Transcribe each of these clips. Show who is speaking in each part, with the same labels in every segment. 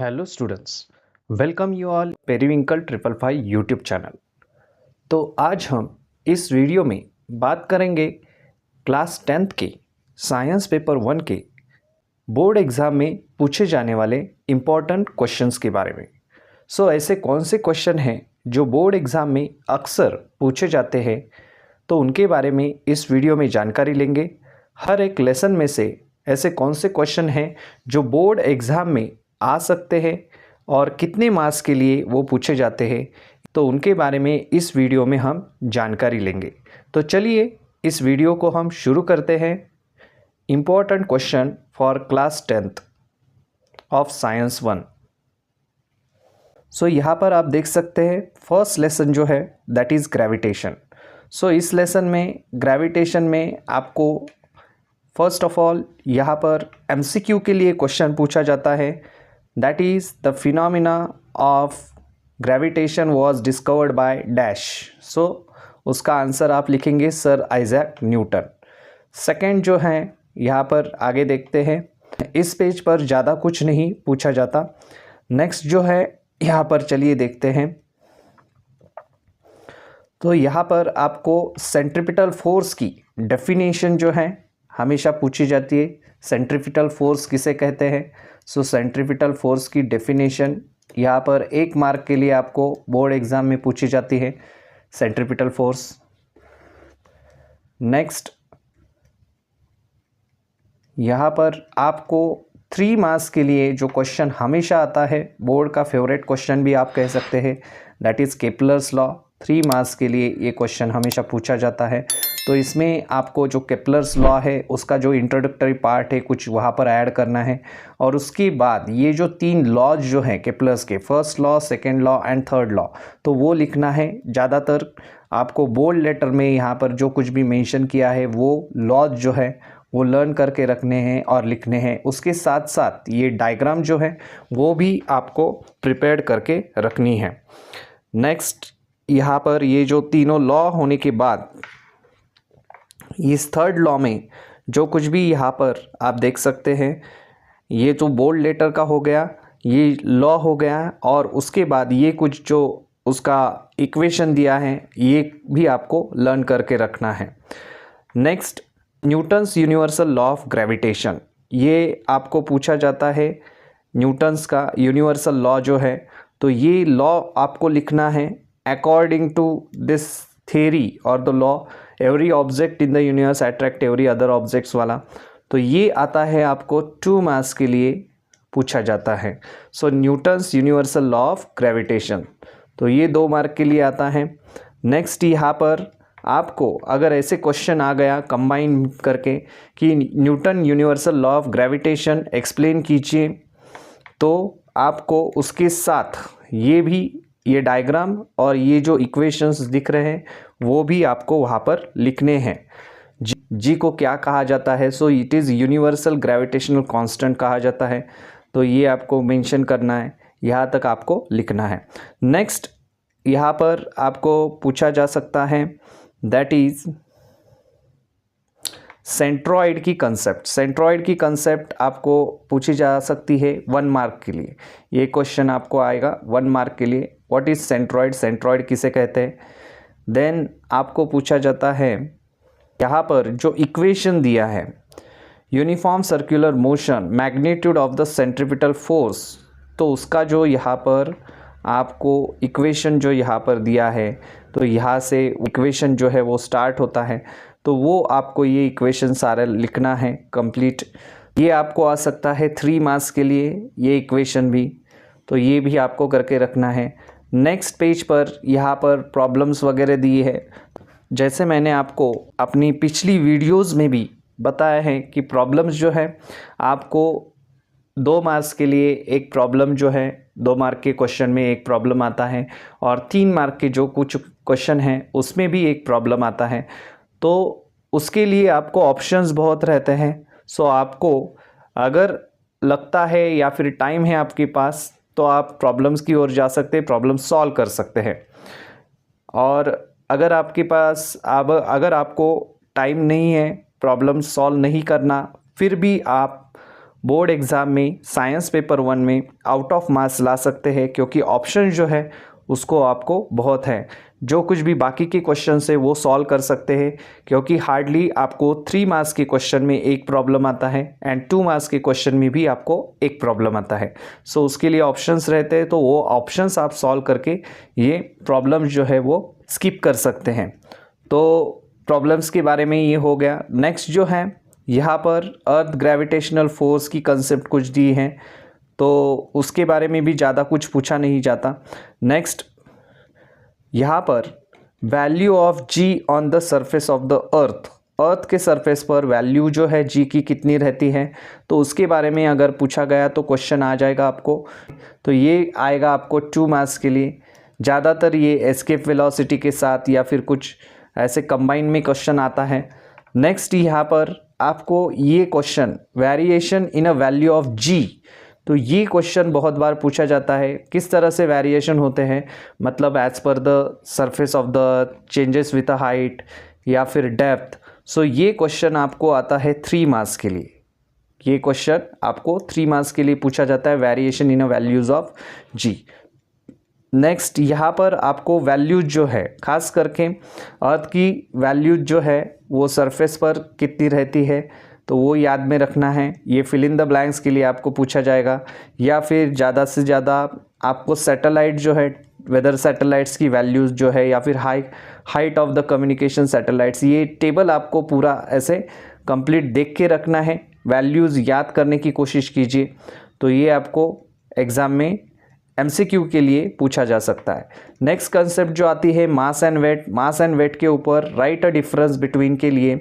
Speaker 1: Hello students, welcome you all periwinkle 555 YouTube channel. तो आज हम इस वीडियो में बात करेंगे क्लास 10th के साइंस पेपर 1 के बोर्ड एग्ज़ाम में पूछे जाने वाले इम्पॉर्टेंट क्वेश्चंस के बारे में। ऐसे कौन से क्वेश्चन हैं जो बोर्ड एग्ज़ाम में अक्सर पूछे जाते हैं, तो उनके बारे में इस वीडियो में जानकारी लेंगे। हर एक लेसन में से ऐसे कौन से क्वेश्चन हैं जो बोर्ड एग्ज़ाम में आ सकते हैं और कितने मार्क्स के लिए वो पूछे जाते हैं, तो उनके बारे में इस वीडियो में हम जानकारी लेंगे। तो चलिए इस वीडियो को हम शुरू करते हैं। Important question for class 10th of science 1। यहाँ पर आप देख सकते हैं फर्स्ट लेसन जो है दैट इज़ ग्रेविटेशन। इस लेसन में ग्रेविटेशन में आपको फर्स्ट ऑफ ऑल यहाँ पर MCQ के लिए क्वेश्चन पूछा जाता है, that is the phenomena of gravitation was discovered by dash. उसका आंसर आप लिखेंगे सर आइजैक न्यूटन। सेकंड जो है यहाँ पर आगे देखते हैं, इस पेज पर ज़्यादा कुछ नहीं पूछा जाता। नेक्स्ट जो है यहाँ पर चलिए देखते हैं। तो यहाँ पर आपको सेंट्रीपिटल फोर्स की डेफिनेशन जो है हमेशा पूछी जाती है। सेंट्रीपिटल फोर्स किसे कहते हैं? सेंट्रीपिटल फोर्स की डेफिनेशन यहाँ पर 1 मार्क के लिए आपको बोर्ड एग्ज़ाम में पूछी जाती है, सेंट्रीपिटल फोर्स। नेक्स्ट यहाँ पर आपको 3 मार्क्स के लिए जो क्वेश्चन हमेशा आता है, बोर्ड का फेवरेट क्वेश्चन भी आप कह सकते हैं, that is Kepler's law. 3 marks के लिए ये क्वेश्चन हमेशा पूछा जाता है। तो इसमें आपको जो केपलर्स लॉ है उसका जो इंट्रोडक्टरी पार्ट है कुछ वहाँ पर ऐड करना है, और उसके बाद ये जो 3 लॉज जो हैं केपलर्स के, first law, second law and third law, तो वो लिखना है। ज़्यादातर आपको बोल्ड लेटर में यहाँ पर जो कुछ भी मेंशन किया है वो लॉज जो है वो लर्न करके रखने हैं और लिखने हैं। उसके साथ साथ ये डायग्राम जो है वो भी आपको प्रिपेयर करके रखनी है। नेक्स्ट यहाँ पर ये जो तीनों लॉ होने के बाद इस थर्ड लॉ में जो कुछ भी यहाँ पर आप देख सकते हैं, ये जो बोल्ड लेटर का हो गया, ये लॉ हो गया, और उसके बाद ये कुछ जो उसका इक्वेशन दिया है ये भी आपको लर्न करके रखना है। Next Newton's universal law of gravitation, ये आपको पूछा जाता है। न्यूटन्स का यूनिवर्सल लॉ जो है, तो ये लॉ आपको लिखना है अकॉर्डिंग टू दिस थ्योरी और the law every object in the universe attract every other objects वाला। तो ये आता है आपको 2 मार्क्स के लिए पूछा जाता है। Newton's universal law of gravitation, तो ये 2 मार्क के लिए आता है। नेक्स्ट यहाँ पर आपको अगर ऐसे क्वेश्चन आ गया कंबाइन करके कि Newton universal law of gravitation explain कीजिए, तो आपको उसके साथ ये डायग्राम और ये जो इक्वेशंस दिख रहे हैं वो भी आपको वहाँ पर लिखने हैं। जी को क्या कहा जाता है? It is universal gravitational constant कहा जाता है, तो ये आपको मेंशन करना है, यहाँ तक आपको लिखना है। नेक्स्ट यहाँ पर आपको पूछा जा सकता है दैट इज़ सेंट्रॉइड की कंसेप्ट। सेंट्रॉइड की कंसेप्ट आपको पूछी जा सकती है 1 मार्क के लिए। ये क्वेश्चन आपको आएगा 1 मार्क के लिए, व्हाट इज़ सेंट्रॉइड, सेंट्रॉइड किसे कहते हैं। देन आपको पूछा जाता है यहाँ पर जो इक्वेशन दिया है, uniform circular motion magnitude of the centripetal force, तो उसका जो यहाँ पर आपको इक्वेशन जो यहाँ पर दिया है, तो यहाँ से इक्वेशन जो है वो स्टार्ट होता है, तो वो आपको ये इक्वेशन सारा लिखना है कंप्लीट। ये आपको आ सकता है 3 मार्क्स के लिए ये इक्वेशन भी, तो ये भी आपको करके रखना है। नेक्स्ट पेज पर यहाँ पर प्रॉब्लम्स वगैरह दी है, जैसे मैंने आपको अपनी पिछली वीडियोस में भी बताया है कि प्रॉब्लम्स जो है आपको 2 मार्क्स के लिए एक प्रॉब्लम जो है 2 मार्क के क्वेश्चन में एक प्रॉब्लम आता है, और 3 मार्क के जो कुछ क्वेश्चन हैं उसमें भी एक प्रॉब्लम आता है। तो उसके लिए आपको ऑप्शंस बहुत रहते हैं। आपको अगर लगता है या फिर टाइम है आपके पास, तो आप प्रॉब्लम्स की ओर जा सकते हैं, प्रॉब्लम सॉल्व कर सकते हैं। और अगर आपके पास अगर आपको टाइम नहीं है प्रॉब्लम सॉल्व नहीं करना, फिर भी आप बोर्ड एग्ज़ाम में साइंस पेपर 1 में आउट ऑफ मार्क्स ला सकते हैं, क्योंकि ऑप्शन जो है उसको आपको बहुत है। जो कुछ भी बाकी के क्वेश्चन है वो सॉल्व कर सकते हैं, क्योंकि हार्डली आपको 3 मार्क्स के क्वेश्चन में एक प्रॉब्लम आता है एंड 2 मार्क्स के क्वेश्चन में भी आपको एक प्रॉब्लम आता है। सो उसके लिए ऑप्शंस रहते हैं, तो वो ऑप्शंस आप सॉल्व करके ये प्रॉब्लम जो है वो स्किप कर सकते हैं। तो प्रॉब्लम्स के बारे में ये हो गया। नेक्स्ट जो है यहाँ पर अर्थ ग्रेविटेशनल फोर्स की कंसेप्ट कुछ दी है, तो उसके बारे में भी ज़्यादा कुछ पूछा नहीं जाता। नेक्स्ट यहाँ पर value of g on the surface of the earth के सरफेस पर वैल्यू जो है जी की कितनी रहती है, तो उसके बारे में अगर पूछा गया तो क्वेश्चन आ जाएगा आपको। तो ये आएगा आपको 2 मार्क्स के लिए। ज़्यादातर ये एस्केप वेलोसिटी के साथ या फिर कुछ ऐसे कंबाइन में क्वेश्चन आता है। नेक्स्ट यहाँ पर आपको ये question variation in a value of G, तो ये क्वेश्चन बहुत बार पूछा जाता है। किस तरह से वेरिएशन होते हैं, मतलब as per the surface of the changes with the height या फिर डेप्थ। सो ये क्वेश्चन आपको आता है 3 मार्क्स के लिए। ये क्वेश्चन आपको 3 मार्क्स के लिए पूछा जाता है, variation in a values of g. Next यहाँ पर आपको वैल्यूज जो है, खास करके अर्थ की वैल्यूज जो है वो सरफेस पर कितनी रहती है, तो वो याद में रखना है। ये फिल इन द ब्लैंक्स के लिए आपको पूछा जाएगा, या फिर ज़्यादा से ज़्यादा आपको सैटेलाइट जो है, वेदर सैटेलाइट्स की वैल्यूज़ जो है, या फिर height of the communication satellites, ये टेबल आपको पूरा ऐसे कंप्लीट देख के रखना है। वैल्यूज़ याद करने की कोशिश कीजिए, तो ये आपको एग्ज़ाम में MCQ के लिए पूछा जा सकता है। नेक्स्ट कंसेप्ट जो आती है mass and weight. Mass and weight के ऊपर राइट अ डिफरेंस बिटवीन के लिए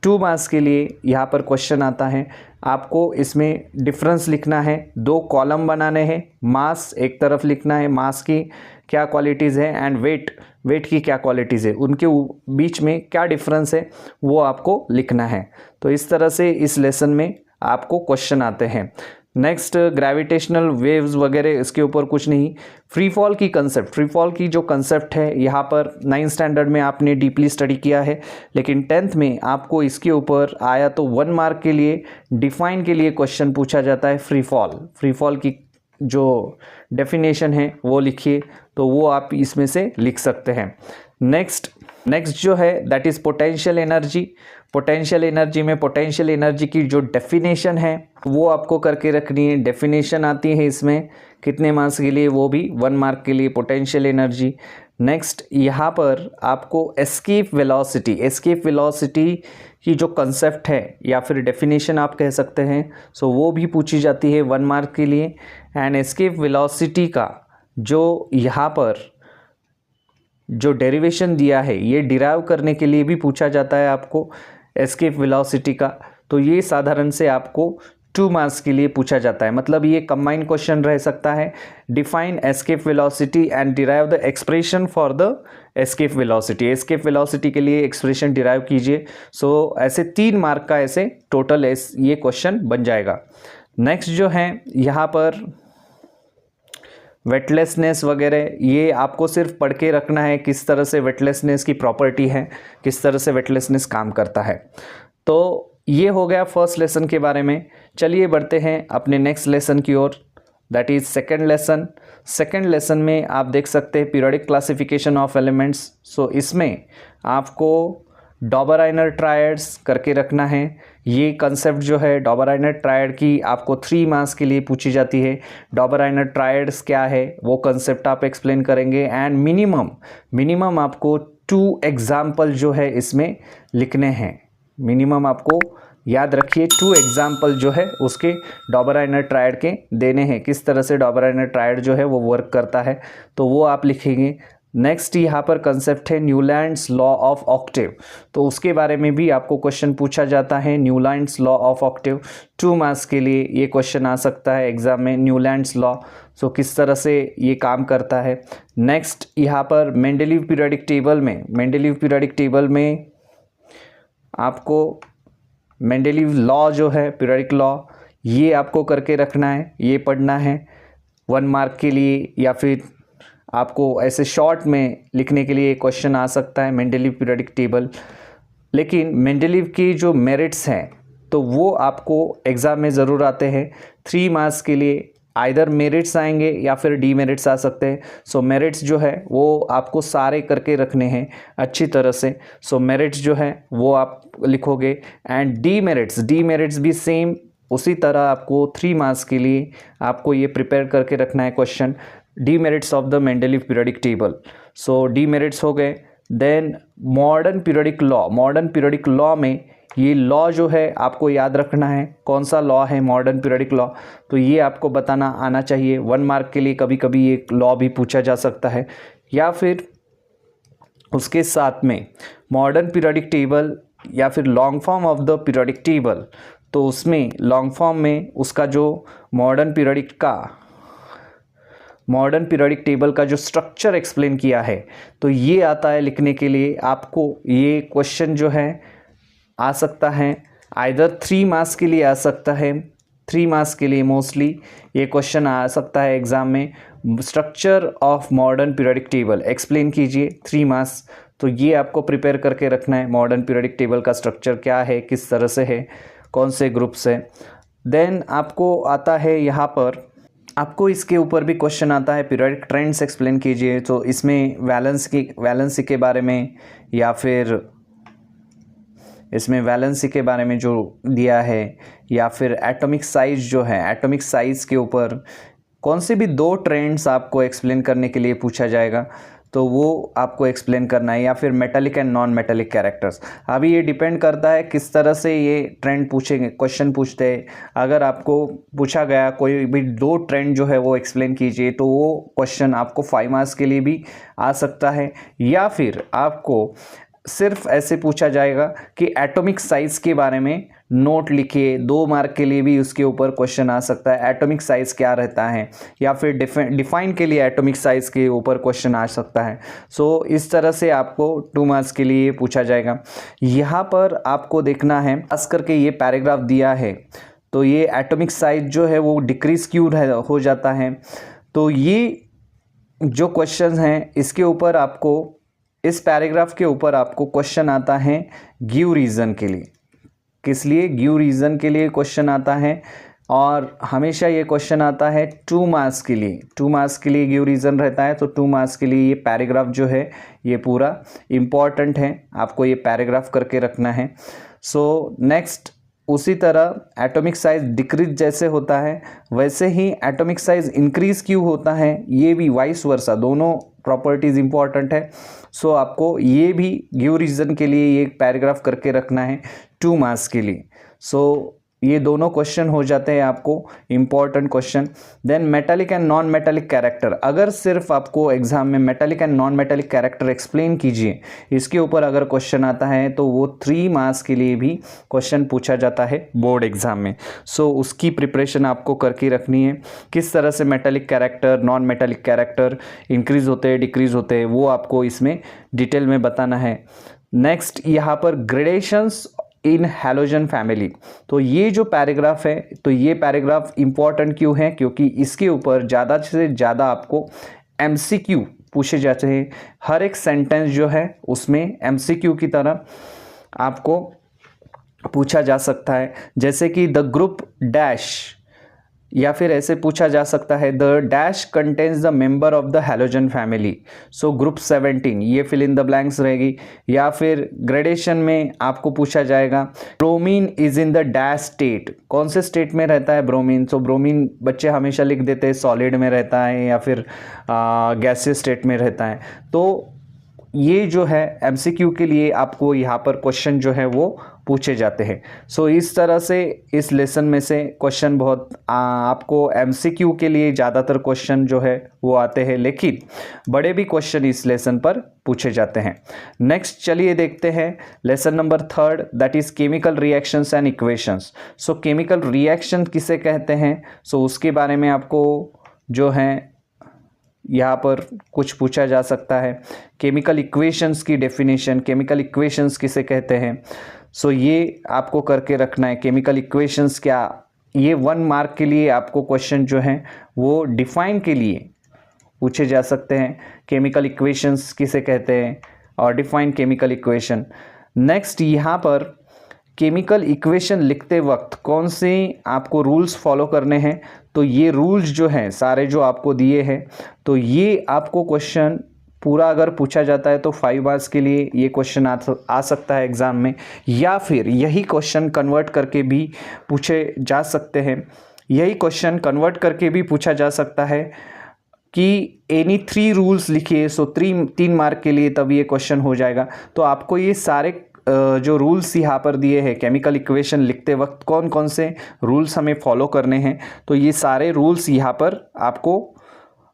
Speaker 1: 2 मार्क्स के लिए यहाँ पर क्वेश्चन आता है। आपको इसमें डिफरेंस लिखना है, 2 कॉलम बनाने हैं। मास एक तरफ लिखना है, मास की क्या क्वालिटीज़ है, एंड वेट की क्या क्वालिटीज़ है, उनके बीच में क्या डिफरेंस है वो आपको लिखना है। तो इस तरह से इस लेसन में आपको क्वेश्चन आते हैं। नेक्स्ट ग्रेविटेशनल वेव्स वगैरह, इसके ऊपर कुछ नहीं। फ्री फॉल की कंसेप्ट, फ्री फॉल की जो कंसेप्ट है यहाँ पर 9th स्टैंडर्ड में आपने डीपली स्टडी किया है, लेकिन 10th में आपको इसके ऊपर आया तो 1 मार्क के लिए डिफाइन के लिए क्वेश्चन पूछा जाता है। फ्री फॉल की जो डेफिनेशन है वो लिखिए, तो वो आप इसमें से लिख सकते हैं। नेक्स्ट जो है that is potential energy. Potential energy में पोटेंशियल एनर्जी की जो डेफिनेशन है वो आपको करके रखनी है। डेफिनेशन आती है इसमें कितने मार्क्स के लिए, वो भी 1 मार्क के लिए, पोटेंशियल एनर्जी। नेक्स्ट यहाँ पर आपको एस्केप वेलोसिटी की जो कंसेप्ट है या फिर डेफिनेशन आप कह सकते हैं, सो वो भी पूछी जाती है 1 मार्क के लिए। एंड एस्केप वेलोसिटी का जो यहाँ पर जो डेरिवेशन दिया है, ये डिराइव करने के लिए भी पूछा जाता है आपको एस्केप वेलोसिटी का। तो ये साधारण से आपको 2 मार्क्स के लिए पूछा जाता है, मतलब ये कंबाइन क्वेश्चन रह सकता है। Define escape velocity and derive the expression for the escape velocity. Escape velocity के लिए एक्सप्रेशन डिराइव कीजिए। सो ऐसे 3 मार्क का ऐसे टोटल ये क्वेश्चन बन जाएगा। नेक्स्ट जो है यहाँ पर वेटलेसनेस वगैरह, ये आपको सिर्फ पढ़ के रखना है किस तरह से वेटलेसनेस की प्रॉपर्टी है, किस तरह से वेटलेसनेस काम करता है। तो ये हो गया फर्स्ट लेसन के बारे में। चलिए बढ़ते हैं अपने नेक्स्ट लेसन की ओर, that is second lesson. Second lesson में आप देख सकते हैं periodic classification of elements. So इसमें आपको डॉबराइनर ट्रायड्स करके रखना है। ये कंसेप्ट जो है डॉबराइनर ट्रायड की आपको 3 मार्क्स के लिए पूछी जाती है। डॉबराइनर ट्रायड्स क्या है वो कंसेप्ट आप एक्सप्लेन करेंगे, एंड मिनिमम आपको 2 एग्जाम्पल जो है इसमें लिखने हैं। मिनिमम आपको याद रखिए 2 एग्जाम्पल जो है उसके डॉबराइनर ट्रायड के देने हैं, किस तरह से डॉबराइनर ट्रायड जो है वो वर्क करता है, तो वो आप लिखेंगे। नेक्स्ट यहाँ पर कंसेप्ट है न्यूलैंड्स लॉ ऑफ ऑक्टेव, तो उसके बारे में भी आपको क्वेश्चन पूछा जाता है। Newlands law of Octave 2 marks के लिए ये क्वेश्चन आ सकता है एग्जाम में। न्यूलैंड्स लॉ सो किस तरह से ये काम करता है। नेक्स्ट यहाँ पर मेंडेलीव पीरियोडिक टेबल में आपको मेंडेलीव लॉ जो है पीरियोडिक लॉ, ये आपको करके रखना है, ये पढ़ना है 1 मार्क के लिए, या फिर आपको ऐसे शॉर्ट में लिखने के लिए क्वेश्चन आ सकता है मेंडेलीव पीरियोडिक टेबल। लेकिन मेंडलीव की जो मेरिट्स हैं तो वो आपको एग्ज़ाम में ज़रूर आते हैं। 3 मार्क्स के लिए आइदर मेरिट्स आएंगे या फिर डीमेरिट्स आ सकते हैं। सो मेरिट्स जो है वो आपको सारे करके रखने हैं अच्छी तरह से। सो मेरिट्स जो है वो आप लिखोगे एंड डीमेरिट्स भी सेम उसी तरह आपको 3 मार्क्स के लिए आपको ये प्रिपेयर करके रखना है question, demerits of the Mendeleev periodic table. So demerits हो गए। देन मॉडर्न पीरियोडिक लॉ में ये लॉ जो है आपको याद रखना है, कौन सा लॉ है मॉडर्न पीरियोडिक लॉ, तो ये आपको बताना आना चाहिए। 1 मार्क के लिए कभी कभी ये लॉ भी पूछा जा सकता है। या फिर उसके साथ में मॉडर्न पीरियोडिक टेबल या फिर long form of the periodic table, तो उसमें लॉन्ग फॉर्म में उसका जो मॉडर्न पीरियोडिक टेबल का जो स्ट्रक्चर एक्सप्लेन किया है, तो ये आता है लिखने के लिए। आपको ये क्वेश्चन जो है आ सकता है आइदर 3 मार्क्स के लिए आ सकता है, 3 मार्क्स के लिए मोस्टली ये क्वेश्चन आ सकता है एग्ज़ाम में। Structure of modern periodic table explain कीजिए, 3 मार्क्स। तो ये आपको प्रिपेयर करके रखना है, मॉडर्न पीरियोडिक टेबल का स्ट्रक्चर क्या है, किस तरह से है, कौन से ग्रुप से। देन आपको आता है यहाँ पर, आपको इसके ऊपर भी क्वेश्चन आता है पीरियोडिक ट्रेंड्स एक्सप्लेन कीजिए। तो इसमें वैलेंसी के बारे में या फिर इसमें वैलेंसी के बारे में जो दिया है, या फिर एटॉमिक साइज जो है, एटॉमिक साइज के ऊपर कौन से भी 2 ट्रेंड्स आपको एक्सप्लेन करने के लिए पूछा जाएगा, तो वो आपको एक्सप्लेन करना है। या फिर metallic and non metallic characters, अभी ये डिपेंड करता है किस तरह से ये ट्रेंड पूछेंगे, क्वेश्चन पूछते हैं। अगर आपको पूछा गया कोई भी 2 ट्रेंड जो है वो एक्सप्लेन कीजिए, तो वो क्वेश्चन आपको 5 मार्क्स के लिए भी आ सकता है। या फिर आपको सिर्फ ऐसे पूछा जाएगा कि एटॉमिक साइज के बारे में नोट लिखिए, 2 मार्क के लिए भी उसके ऊपर क्वेश्चन आ सकता है, एटॉमिक साइज क्या रहता है, या फिर डिफाइन के लिए एटॉमिक साइज के ऊपर क्वेश्चन आ सकता है। सो इस तरह से आपको 2 मार्क्स के लिए पूछा जाएगा। यहाँ पर आपको देखना है, खास करके ये पैराग्राफ दिया है, तो ये एटॉमिक साइज जो है वो डिक्रीज क्यों हो जाता है। तो ये जो क्वेश्चन हैं इसके ऊपर आपको, इस पैराग्राफ के ऊपर आपको क्वेश्चन आता है गिव रीज़न के लिए। किस लिए? गिव रीज़न के लिए क्वेश्चन आता है, और हमेशा ये क्वेश्चन आता है 2 मार्क्स के लिए। 2 मार्क्स के लिए गिव रीज़न रहता है, तो 2 मार्क्स के लिए ये पैराग्राफ जो है ये पूरा इम्पॉर्टेंट है, आपको ये पैराग्राफ करके रखना है। सो नेक्स्ट, उसी तरह एटॉमिक साइज डिक्रीज जैसे होता है वैसे ही एटॉमिक साइज इंक्रीज क्यों होता है, ये भी वाइस वर्सा, दोनों प्रॉपर्टीज़ इंपॉर्टेंट है। सो आपको ये भी गिव रीज़न के लिए ये पैराग्राफ करके रखना है 2 मार्क्स के लिए। सो ये दोनों क्वेश्चन हो जाते हैं आपको important question. Then metallic and non metallic character, अगर सिर्फ आपको एग्जाम में metallic and non metallic character explain कीजिए, इसके ऊपर अगर क्वेश्चन आता है तो वो 3 मार्क्स के लिए भी क्वेश्चन पूछा जाता है बोर्ड एग्जाम में। सो उसकी प्रिपरेशन आपको करके रखनी है, किस तरह से metallic character, non metallic character increase होते हैं, डिक्रीज होते हैं, वो आपको इसमें डिटेल में बताना है। नेक्स्ट, यहाँ पर ग्रेडेशंस इन हैलोजन फैमिली, तो ये जो पैराग्राफ है, तो ये पैराग्राफ इंपॉर्टेंट क्यों है, क्योंकि इसके ऊपर ज़्यादा से ज़्यादा आपको MCQ पूछे जाते हैं। हर एक सेंटेंस जो है उसमें MCQ की तरह आपको पूछा जा सकता है, जैसे कि द ग्रुप डैश, या फिर ऐसे पूछा जा सकता है the dash contains the member of the halogen family. So group 17, ये फिल इन द ब्लैंक्स रहेगी। या फिर ग्रेडेशन में आपको पूछा जाएगा bromine is in the dash state, कौन से स्टेट में रहता है ब्रोमीन। सो ब्रोमीन बच्चे हमेशा लिख देते हैं सॉलिड में रहता है या फिर गैसियस स्टेट में रहता है। तो ये जो है MCQ के लिए आपको यहाँ पर क्वेश्चन जो है वो पूछे जाते हैं। सो इस तरह से इस लेसन में से क्वेश्चन बहुत आपको MCQ के लिए ज़्यादातर क्वेश्चन जो है वो आते हैं, लेकिन बड़े भी क्वेश्चन इस लेसन पर पूछे जाते हैं। नेक्स्ट चलिए देखते हैं lesson number 3, that is chemical reactions and equations. So chemical reaction किसे कहते हैं, सो उसके बारे में आपको जो है यहाँ पर कुछ पूछा जा सकता है। केमिकल इक्वेशंस की डेफिनेशन, केमिकल इक्वेशंस किसे कहते हैं, सो ये आपको करके रखना है। केमिकल इक्वेशंस क्या, ये 1 मार्क के लिए आपको क्वेश्चन जो है वो डिफाइन के लिए पूछे जा सकते हैं। केमिकल इक्वेशंस किसे कहते हैं और डिफाइन केमिकल इक्वेशन। नेक्स्ट यहाँ पर केमिकल इक्वेशन लिखते वक्त कौन से आपको रूल्स फॉलो करने हैं, तो ये रूल्स जो हैं सारे जो आपको दिए हैं, तो ये आपको क्वेश्चन पूरा अगर पूछा जाता है तो 5 मार्क्स के लिए ये क्वेश्चन आ सकता है एग्ज़ाम में, या फिर यही क्वेश्चन कन्वर्ट करके भी पूछे जा सकते हैं। यही क्वेश्चन कन्वर्ट करके भी पूछा जा सकता है कि एनी 3 रूल्स लिखिए, सो 3 मार्क के लिए तब ये क्वेश्चन हो जाएगा। तो आपको ये सारे जो रूल्स यहाँ पर दिए हैं केमिकल इक्वेशन लिखते वक्त कौन कौन से रूल्स हमें फॉलो करने हैं, तो ये सारे रूल्स यहाँ पर आपको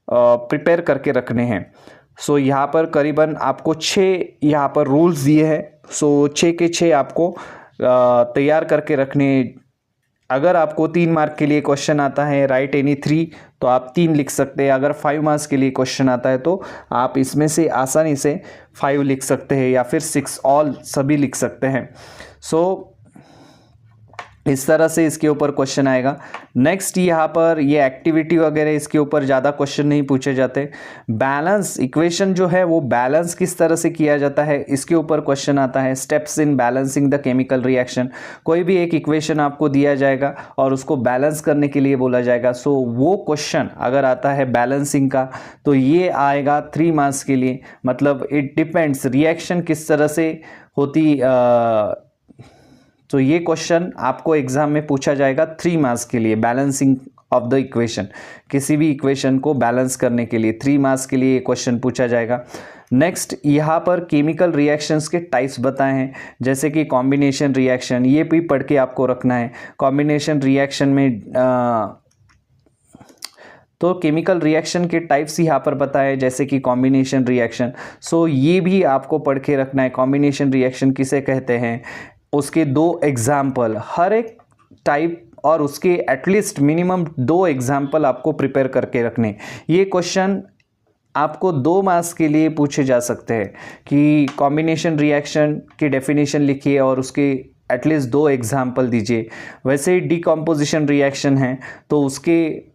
Speaker 1: प्रिपेयर करके रखने हैं। सो यहाँ पर करीबन आपको 6 यहाँ पर रूल्स दिए हैं, सो 6 के 6 आपको तैयार करके रखने। अगर आपको 3 मार्क के लिए क्वेश्चन आता है राइट एनी 3, तो आप 3 लिख सकते हैं। अगर 5 मार्क्स के लिए क्वेश्चन आता है तो आप इसमें से आसानी से 5 लिख सकते हैं, या फिर 6 ऑल सभी लिख सकते हैं। सो इस तरह से इसके ऊपर क्वेश्चन आएगा। नेक्स्ट यहाँ पर ये एक्टिविटी वगैरह इसके ऊपर ज़्यादा क्वेश्चन नहीं पूछे जाते। बैलेंस इक्वेशन जो है वो बैलेंस किस तरह से किया जाता है इसके ऊपर क्वेश्चन आता है। Steps in balancing the chemical reaction, कोई भी एक इक्वेशन आपको दिया जाएगा और उसको बैलेंस करने के लिए बोला जाएगा। सो वो क्वेश्चन अगर आता है बैलेंसिंग का तो ये आएगा 3 मार्क्स के लिए। मतलब इट डिपेंड्स रिएक्शन किस तरह से होती, तो ये क्वेश्चन आपको एग्जाम में पूछा जाएगा 3 मार्क्स के लिए। बैलेंसिंग ऑफ द इक्वेशन, किसी भी इक्वेशन को बैलेंस करने के लिए 3 मार्क्स के लिए ये क्वेश्चन पूछा जाएगा। नेक्स्ट यहाँ पर केमिकल रिएक्शंस के टाइप्स बताए हैं, जैसे कि कॉम्बिनेशन रिएक्शन, ये भी पढ़ के आपको रखना है। कॉम्बिनेशन रिएक्शन में तो केमिकल रिएक्शन के टाइप्स यहाँ पर बताए, जैसे कि कॉम्बिनेशन रिएक्शन। सो ये भी आपको पढ़ के रखना है, कॉम्बिनेशन रिएक्शन किसे कहते हैं, उसके 2 एग्जाम्पल, हर एक टाइप और उसके एटलीस्ट मिनिमम 2 एग्जाम्पल आपको प्रिपेयर करके रखने। ये क्वेश्चन आपको 2 मार्क्स के लिए पूछे जा सकते हैं कि कॉम्बिनेशन रिएक्शन की डेफिनेशन लिखिए और उसके एटलीस्ट 2 एग्जाम्पल दीजिए। वैसे ही डीकम्पोजिशन रिएक्शन है तो उसके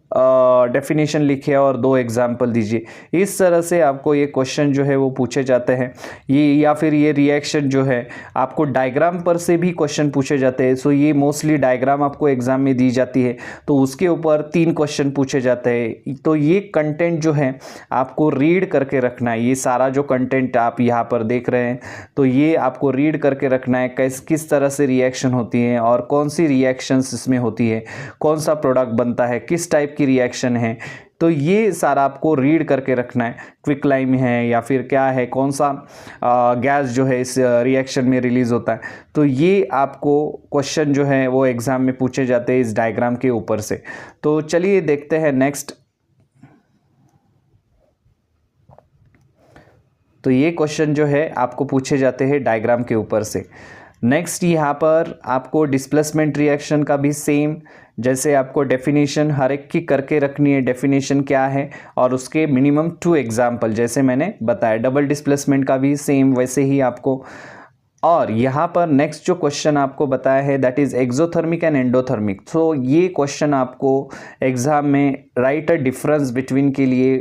Speaker 1: डेफिनेशन लिखिए और 2 एग्जाम्पल दीजिए। इस तरह से आपको ये क्वेश्चन जो है वो पूछे जाते हैं। ये या फिर ये रिएक्शन जो है आपको डायग्राम पर से भी क्वेश्चन पूछे जाते हैं। सो ये मोस्टली डायग्राम आपको एग्जाम में दी जाती है तो उसके ऊपर 3 क्वेश्चन पूछे जाते हैं। तो ये कंटेंट जो है आपको रीड करके रखना है। ये सारा जो कंटेंट आप यहाँ पर देख रहे हैं तो ये आपको रीड करके रखना है, किस तरह से रिएक्शन होती है और कौन सी रिएक्शंस इसमें होती है, कौन सा प्रोडक्ट बनता है, किस टाइप की रिएक्शन है। तो ये सारा आपको रीड करके रखना है। क्विकलाइम है या फिर क्या है, कौन सा गैस जो है इस रिएक्शन में रिलीज होता है। तो ये आपको क्वेश्चन जो है वो एग्जाम में पूछे जाते हैं इस डायग्राम के ऊपर से। तो चलिए देखते हैं नेक्स्ट। तो ये क्वेश्चन जो है आपको पूछे जाते हैं डायग्राम के ऊपर से। नेक्स्ट यहाँ पर आपको डिस्प्लेसमेंट रिएक्शन का भी सेम, जैसे आपको डेफिनेशन हर एक की करके रखनी है, डेफिनेशन क्या है और उसके मिनिमम 2 एग्जाम्पल, जैसे मैंने बताया। डबल डिस्प्लेसमेंट का भी सेम वैसे ही आपको। और यहाँ पर नेक्स्ट जो क्वेश्चन आपको बताया है that is exothermic and endothermic. तो ये क्वेश्चन आपको एग्जाम में राइट अ डिफरेंस बिटवीन के लिए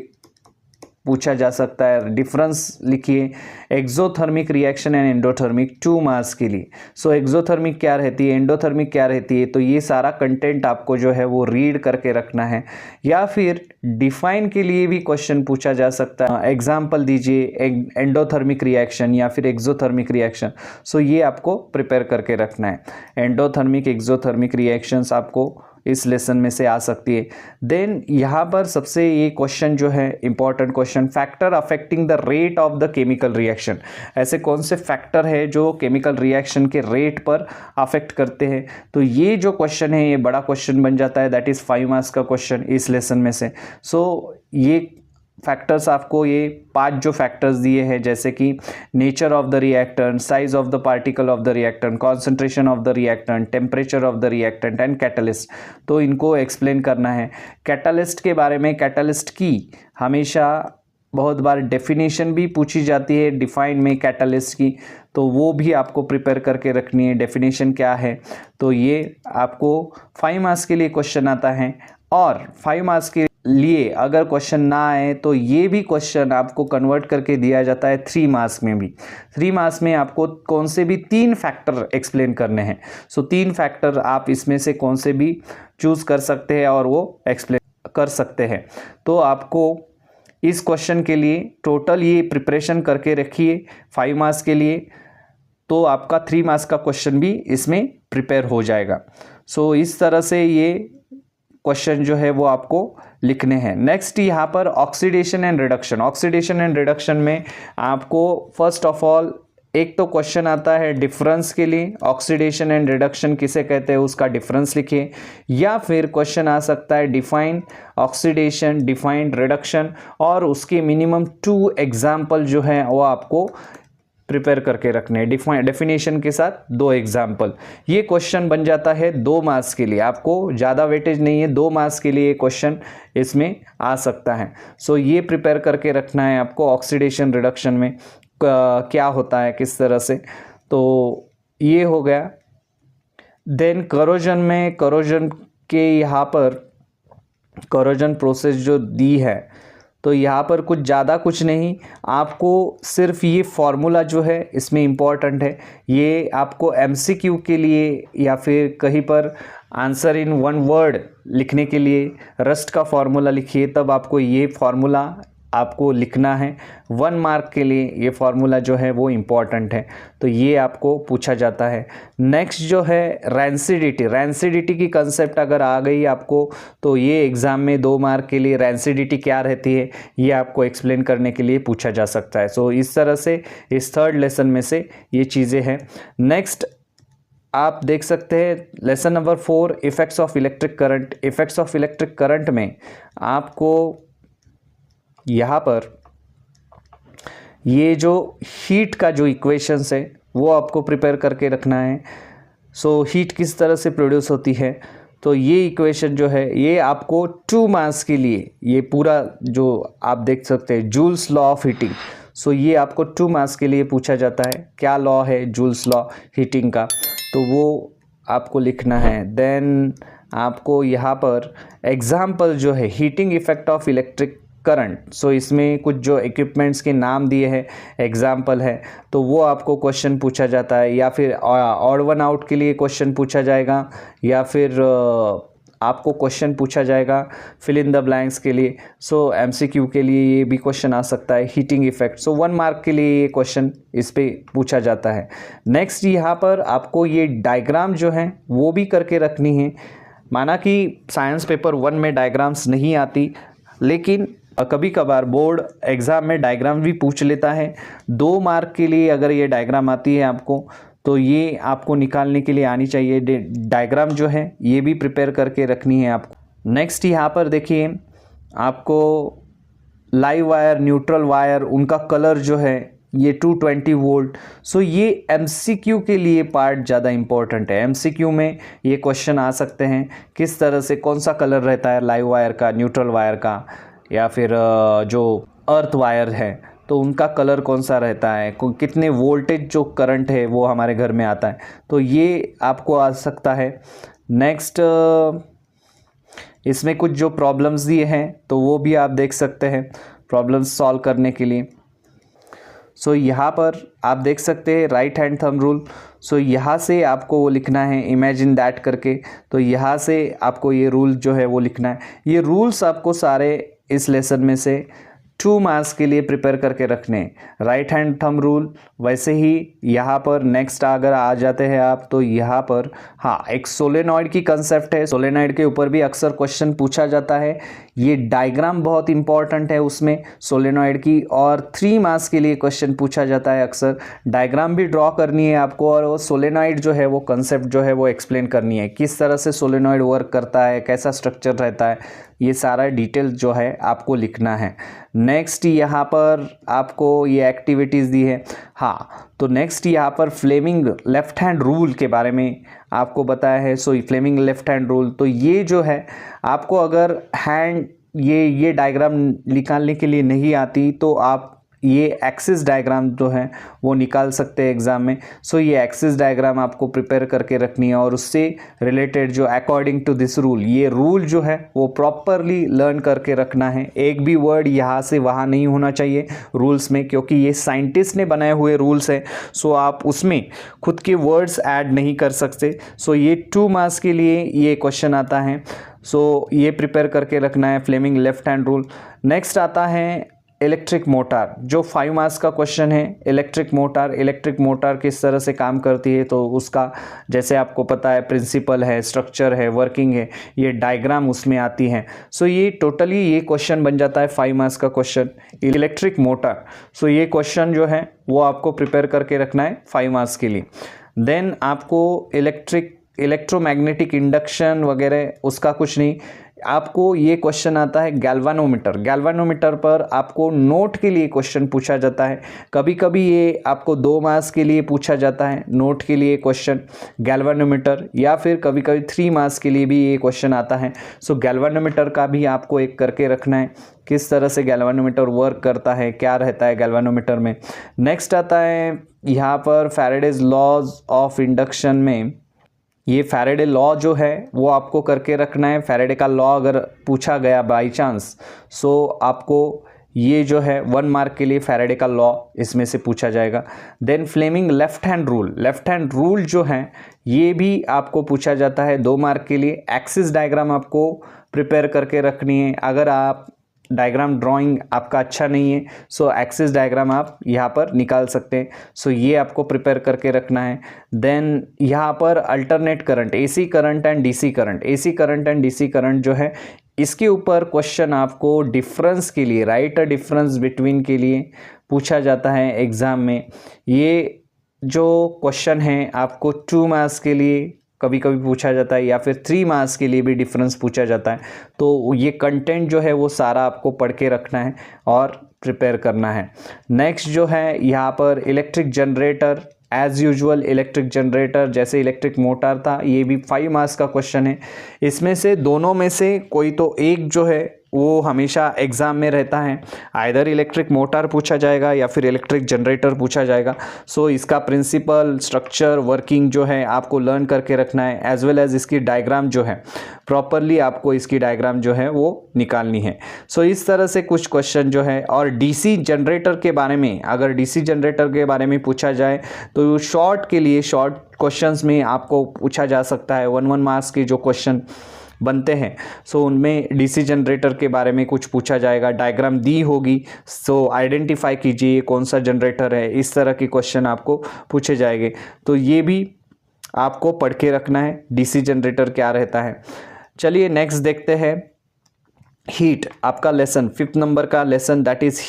Speaker 1: पूछा जा सकता है। डिफरेंस लिखिए exothermic reaction and endothermic 2 marks के लिए। सो एक्सोथर्मिक क्या रहती है, एंडोथर्मिक क्या रहती है, तो ये सारा कंटेंट आपको जो है वो रीड करके रखना है। या फिर डिफाइन के लिए भी क्वेश्चन पूछा जा सकता है, एग्जाम्पल दीजिए एंडोथर्मिक रिएक्शन या फिर एक्सोथर्मिक रिएक्शन। सो ये आपको प्रिपेयर करके रखना है। एंडोथर्मिक एक्सोथर्मिक रिएक्शंस आपको इस लेसन में से आ सकती है। देन यहाँ पर सबसे ये क्वेश्चन जो है important question, factor affecting the rate of the chemical reaction. ऐसे कौन से फैक्टर है जो केमिकल रिएक्शन के रेट पर अफेक्ट करते हैं। तो ये जो क्वेश्चन है ये बड़ा क्वेश्चन बन जाता है, दैट इज़ 5 मार्क्स का क्वेश्चन इस लेसन में से। सो ये फैक्टर्स आपको ये 5 जो फैक्टर्स दिए हैं, जैसे कि nature of the reactant, size of the particle of the reactant, concentration of the reactant, temperature of the reactant and catalyst, तो इनको एक्सप्लेन करना है। कैटलिस्ट के बारे में, कैटलिस्ट की हमेशा बहुत बार डेफिनेशन भी पूछी जाती है डिफाइन में कैटलिस्ट की, तो वो भी आपको प्रिपेयर करके रखनी है। डेफिनेशन क्या है, तो ये आपको 5 मार्क्स के लिए क्वेश्चन आता है। और 5 मार्क्स के लिए अगर क्वेश्चन ना आए तो ये भी क्वेश्चन आपको कन्वर्ट करके दिया जाता है 3 मार्क्स में भी। 3 मार्क्स में आपको कौन से भी 3 फैक्टर एक्सप्लेन करने हैं। सो 3 फैक्टर आप इसमें से कौन से भी चूज कर सकते हैं और वो एक्सप्लेन कर सकते हैं। तो आपको इस क्वेश्चन के लिए टोटल ये प्रिपरेशन करके रखिए 5 मार्क्स के लिए, तो आपका 3 मार्क्स का क्वेश्चन भी इसमें प्रिपेयर हो जाएगा। सो इस तरह से ये क्वेश्चन जो है वो आपको लिखने हैं। नेक्स्ट यहाँ पर oxidation and reduction. Oxidation and reduction में आपको फर्स्ट ऑफ ऑल एक तो क्वेश्चन आता है डिफरेंस के लिए, ऑक्सीडेशन एंड रिडक्शन किसे कहते हैं उसका डिफरेंस लिखिए, या फिर क्वेश्चन आ सकता है डिफाइन ऑक्सीडेशन, डिफाइन रिडक्शन, और उसके मिनिमम 2 एग्जाम्पल जो है वो आपको प्रिपेयर करके रखने हैं। डेफिनेशन के साथ 2 एग्जाम्पल। ये क्वेश्चन बन जाता है 2 मार्क्स के लिए, आपको ज़्यादा वेटेज नहीं है, 2 मार्क्स के लिए क्वेश्चन इसमें आ सकता है। सो ये प्रिपेयर करके रखना है आपको ऑक्सीडेशन रिडक्शन में क्या होता है किस तरह से। तो ये हो गया। देन करोजन में, करोजन के यहाँ पर करोजन प्रोसेस जो दी है, तो यहाँ पर कुछ ज़्यादा कुछ नहीं, आपको सिर्फ ये फॉर्मूला जो है इसमें इम्पॉर्टेंट है। ये आपको एमसीक्यू के लिए या फिर कहीं पर आंसर इन 1 वर्ड लिखने के लिए रस्ट का फॉर्मूला लिखिए, तब आपको ये फॉर्मूला आपको लिखना है। 1 मार्क के लिए ये फार्मूला जो है वो इम्पॉर्टेंट है, तो ये आपको पूछा जाता है। नेक्स्ट जो है रैंसिडिटी। रैंसिडिटी की कंसेप्ट अगर आ गई आपको तो ये एग्ज़ाम में 2 मार्क के लिए रैंसिडिटी क्या रहती है ये आपको एक्सप्लेन करने के लिए पूछा जा सकता है। सो इस तरह से इस 3rd लेसन में से ये चीज़ें हैं। नेक्स्ट आप देख सकते हैं lesson number 4 effects of electric current. Effects of electric current में आपको यहाँ पर ये जो हीट का जो इक्वेशंस है वो आपको प्रिपेयर करके रखना है। सो हीट किस तरह से प्रोड्यूस होती है, तो ये इक्वेशन जो है ये आपको 2 मार्क्स के लिए, ये पूरा जो आप देख सकते हैं जूल्स लॉ ऑफ हीटिंग, सो ये आपको 2 मार्क्स के लिए पूछा जाता है। क्या लॉ है जूल्स लॉ हीटिंग का, तो वो आपको लिखना है। देन आपको यहाँ पर एग्जाम्पल जो है heating effect of electric current, so इसमें कुछ जो इक्विपमेंट्स के नाम दिए हैं एग्जाम्पल है, तो वो आपको क्वेश्चन पूछा जाता है, या फिर ऑड वन आउट के लिए क्वेश्चन पूछा जाएगा, या फिर आपको क्वेश्चन पूछा जाएगा फिल इन द ब्लैंक्स के लिए। सो एमसीक्यू के लिए ये भी क्वेश्चन आ सकता है हीटिंग इफेक्ट। सो 1 मार्क के लिए ये क्वेश्चन इस पे पूछा जाता है। नेक्स्ट यहाँ पर आपको ये डायग्राम जो है वो भी करके रखनी है। माना कि साइंस पेपर 1 में डायग्राम्स नहीं आती, लेकिन कभी कभार बोर्ड एग्ज़ाम में डायग्राम भी पूछ लेता है। 2 मार्क के लिए अगर ये डायग्राम आती है आपको, तो ये आपको निकालने के लिए आनी चाहिए। डायग्राम जो है ये भी प्रिपेयर करके रखनी है आपको। नेक्स्ट यहाँ पर देखिए आपको लाइव वायर, न्यूट्रल वायर, उनका कलर जो है ये 220 वोल्ट। सो ये एमसीक्यू के लिए पार्ट ज़्यादा इंपॉर्टेंट है। एमसीक्यू में ये क्वेश्चन आ सकते हैं किस तरह से, कौन सा कलर रहता है लाइव वायर का, न्यूट्रल वायर का, या फिर जो अर्थ वायर है तो उनका कलर कौन सा रहता है, कितने वोल्टेज जो करंट है वो हमारे घर में आता है, तो ये आपको आ सकता है। नेक्स्ट इसमें कुछ जो प्रॉब्लम्स दिए हैं तो वो भी आप देख सकते हैं प्रॉब्लम्स सॉल्व करने के लिए। सो यहाँ पर आप देख सकते हैं राइट हैंड थंब रूल। सो यहाँ से आपको वो लिखना है इमेजिन दैट करके, तो यहाँ से आपको ये रूल जो है वो लिखना है। ये रूल्स आपको सारे इस लेसन में से 2 मार्क्स के लिए प्रिपेयर करके रखने। राइट हैंड थंब रूल, वैसे ही यहाँ पर नेक्स्ट अगर आ जाते हैं आप तो यहाँ पर हाँ एक सोलेनॉइड की कंसेप्ट है। सोलेनॉइड के ऊपर भी अक्सर क्वेश्चन पूछा जाता है। ये डायग्राम बहुत इंपॉर्टेंट है उसमें सोलेनॉइड की, और 3 मार्क्स के लिए क्वेश्चन पूछा जाता है अक्सर। डायग्राम भी ड्रॉ करनी है आपको, और वो सोलेनॉइड जो है वो कंसेप्ट जो है वो एक्सप्लेन करनी है, किस तरह से सोलेनॉइड वर्क करता है, कैसा स्ट्रक्चर रहता है, ये सारा डिटेल जो है आपको लिखना है। नेक्स्ट यहाँ पर आपको ये एक्टिविटीज़ दी है। हाँ, तो नेक्स्ट यहाँ पर फ्लेमिंग लेफ्ट हैंड रूल के बारे में आपको बताया है। सो फ्लेमिंग लेफ्ट हैंड रूल, तो ये जो है आपको अगर हैंड ये डायग्राम निकालने के लिए नहीं आती तो आप ये एक्सिस डायग्राम जो है वो निकाल सकते हैं एग्ज़ाम में। सो ये एक्सिस डायग्राम आपको प्रिपेयर करके रखनी है और उससे रिलेटेड जो अकॉर्डिंग टू दिस रूल, ये रूल जो है वो प्रॉपरली लर्न करके रखना है। एक भी वर्ड यहाँ से वहाँ नहीं होना चाहिए रूल्स में, क्योंकि ये साइंटिस्ट ने बनाए हुए रूल्स हैं। सो आप उसमें खुद के वर्ड्स ऐड नहीं कर सकते। सो ये 2 मार्क्स के लिए ये क्वेश्चन आता है। सो ये प्रिपेयर करके रखना है, Fleming left hand rule. Next आता है इलेक्ट्रिक मोटर, जो 5 मार्क्स का क्वेश्चन है। इलेक्ट्रिक मोटर किस तरह से काम करती है, तो उसका जैसे आपको पता है प्रिंसिपल है, स्ट्रक्चर है, वर्किंग है, ये डायग्राम उसमें आती है। सो ये टोटली ये क्वेश्चन बन जाता है 5 मार्क्स का क्वेश्चन, इलेक्ट्रिक मोटर। सो ये क्वेश्चन जो है वो आपको प्रिपेयर करके रखना है 5 मार्क्स के लिए। देन आपको इलेक्ट्रोमैग्नेटिक इंडक्शन वगैरह उसका कुछ नहीं, आपको ये क्वेश्चन आता है गैल्वानोमीटर पर आपको नोट के लिए क्वेश्चन पूछा जाता है। कभी कभी ये आपको 2 मार्क्स के लिए पूछा जाता है नोट के लिए क्वेश्चन गैल्वानोमीटर, या फिर कभी कभी 3 मार्क्स के लिए भी ये क्वेश्चन आता है। सो गैल्वानोमीटर का भी आपको एक करके रखना है, किस तरह से गैल्वानोमीटर वर्क करता है, क्या रहता है गैल्वानोमीटर में। नेक्स्ट आता है यहाँ पर फैराडेज लॉज ऑफ इंडक्शन में, ये फैराडे लॉ जो है वो आपको करके रखना है। फैराडे का लॉ अगर पूछा गया बाई चांस, सो आपको ये जो है 1 मार्क के लिए फैराडे का लॉ इसमें से पूछा जाएगा। Then Fleming left hand rule जो है ये भी आपको पूछा जाता है 2 मार्क के लिए। एक्सिस डायग्राम आपको प्रिपेयर करके रखनी है। अगर आप डायग्राम ड्राइंग आपका अच्छा नहीं है, सो एक्सिस डायग्राम आप यहाँ पर निकाल सकते हैं। सो ये आपको प्रिपेयर करके रखना है। देन यहाँ पर alternate current, AC current and DC current जो है इसके ऊपर क्वेश्चन आपको डिफरेंस के लिए, राइट अ डिफरेंस बिटवीन के लिए पूछा जाता है एग्ज़ाम में। ये जो क्वेश्चन है आपको 2 मार्क्स के लिए कभी कभी पूछा जाता है, या फिर 3 मार्क्स के लिए भी डिफरेंस पूछा जाता है। तो ये कंटेंट जो है वो सारा आपको पढ़ के रखना है और प्रिपेयर करना है। नेक्स्ट जो है यहाँ पर electric generator, as usual electric generator जैसे इलेक्ट्रिक मोटर था, ये भी 5 मार्क्स का क्वेश्चन है। इसमें से दोनों में से कोई तो एक जो है वो हमेशा एग्ज़ाम में रहता है, आइदर इलेक्ट्रिक मोटर पूछा जाएगा या फिर इलेक्ट्रिक जनरेटर पूछा जाएगा। सो इसका प्रिंसिपल, स्ट्रक्चर, वर्किंग जो है आपको लर्न करके रखना है, एज वेल एज इसकी डायग्राम जो है प्रॉपरली आपको इसकी डायग्राम जो है वो निकालनी है। सो इस तरह से कुछ क्वेश्चन जो है। और डीसी जनरेटर के बारे में, अगर डीसी जनरेटर के बारे में पूछा जाए तो शॉर्ट क्वेश्चंस में आपको पूछा जा सकता है। 1 मार्क्स के जो क्वेश्चन बनते हैं, सो उनमें डीसी जनरेटर के बारे में कुछ पूछा जाएगा, डायग्राम दी होगी, सो आइडेंटिफाई कीजिए कौन सा जनरेटर है, इस तरह के क्वेश्चन आपको पूछे जाएंगे। तो ये भी आपको पढ़ के रखना है, डीसी जनरेटर क्या रहता है। चलिए नेक्स्ट देखते हैं हीट, आपका लेसन 5th नंबर का lesson, that is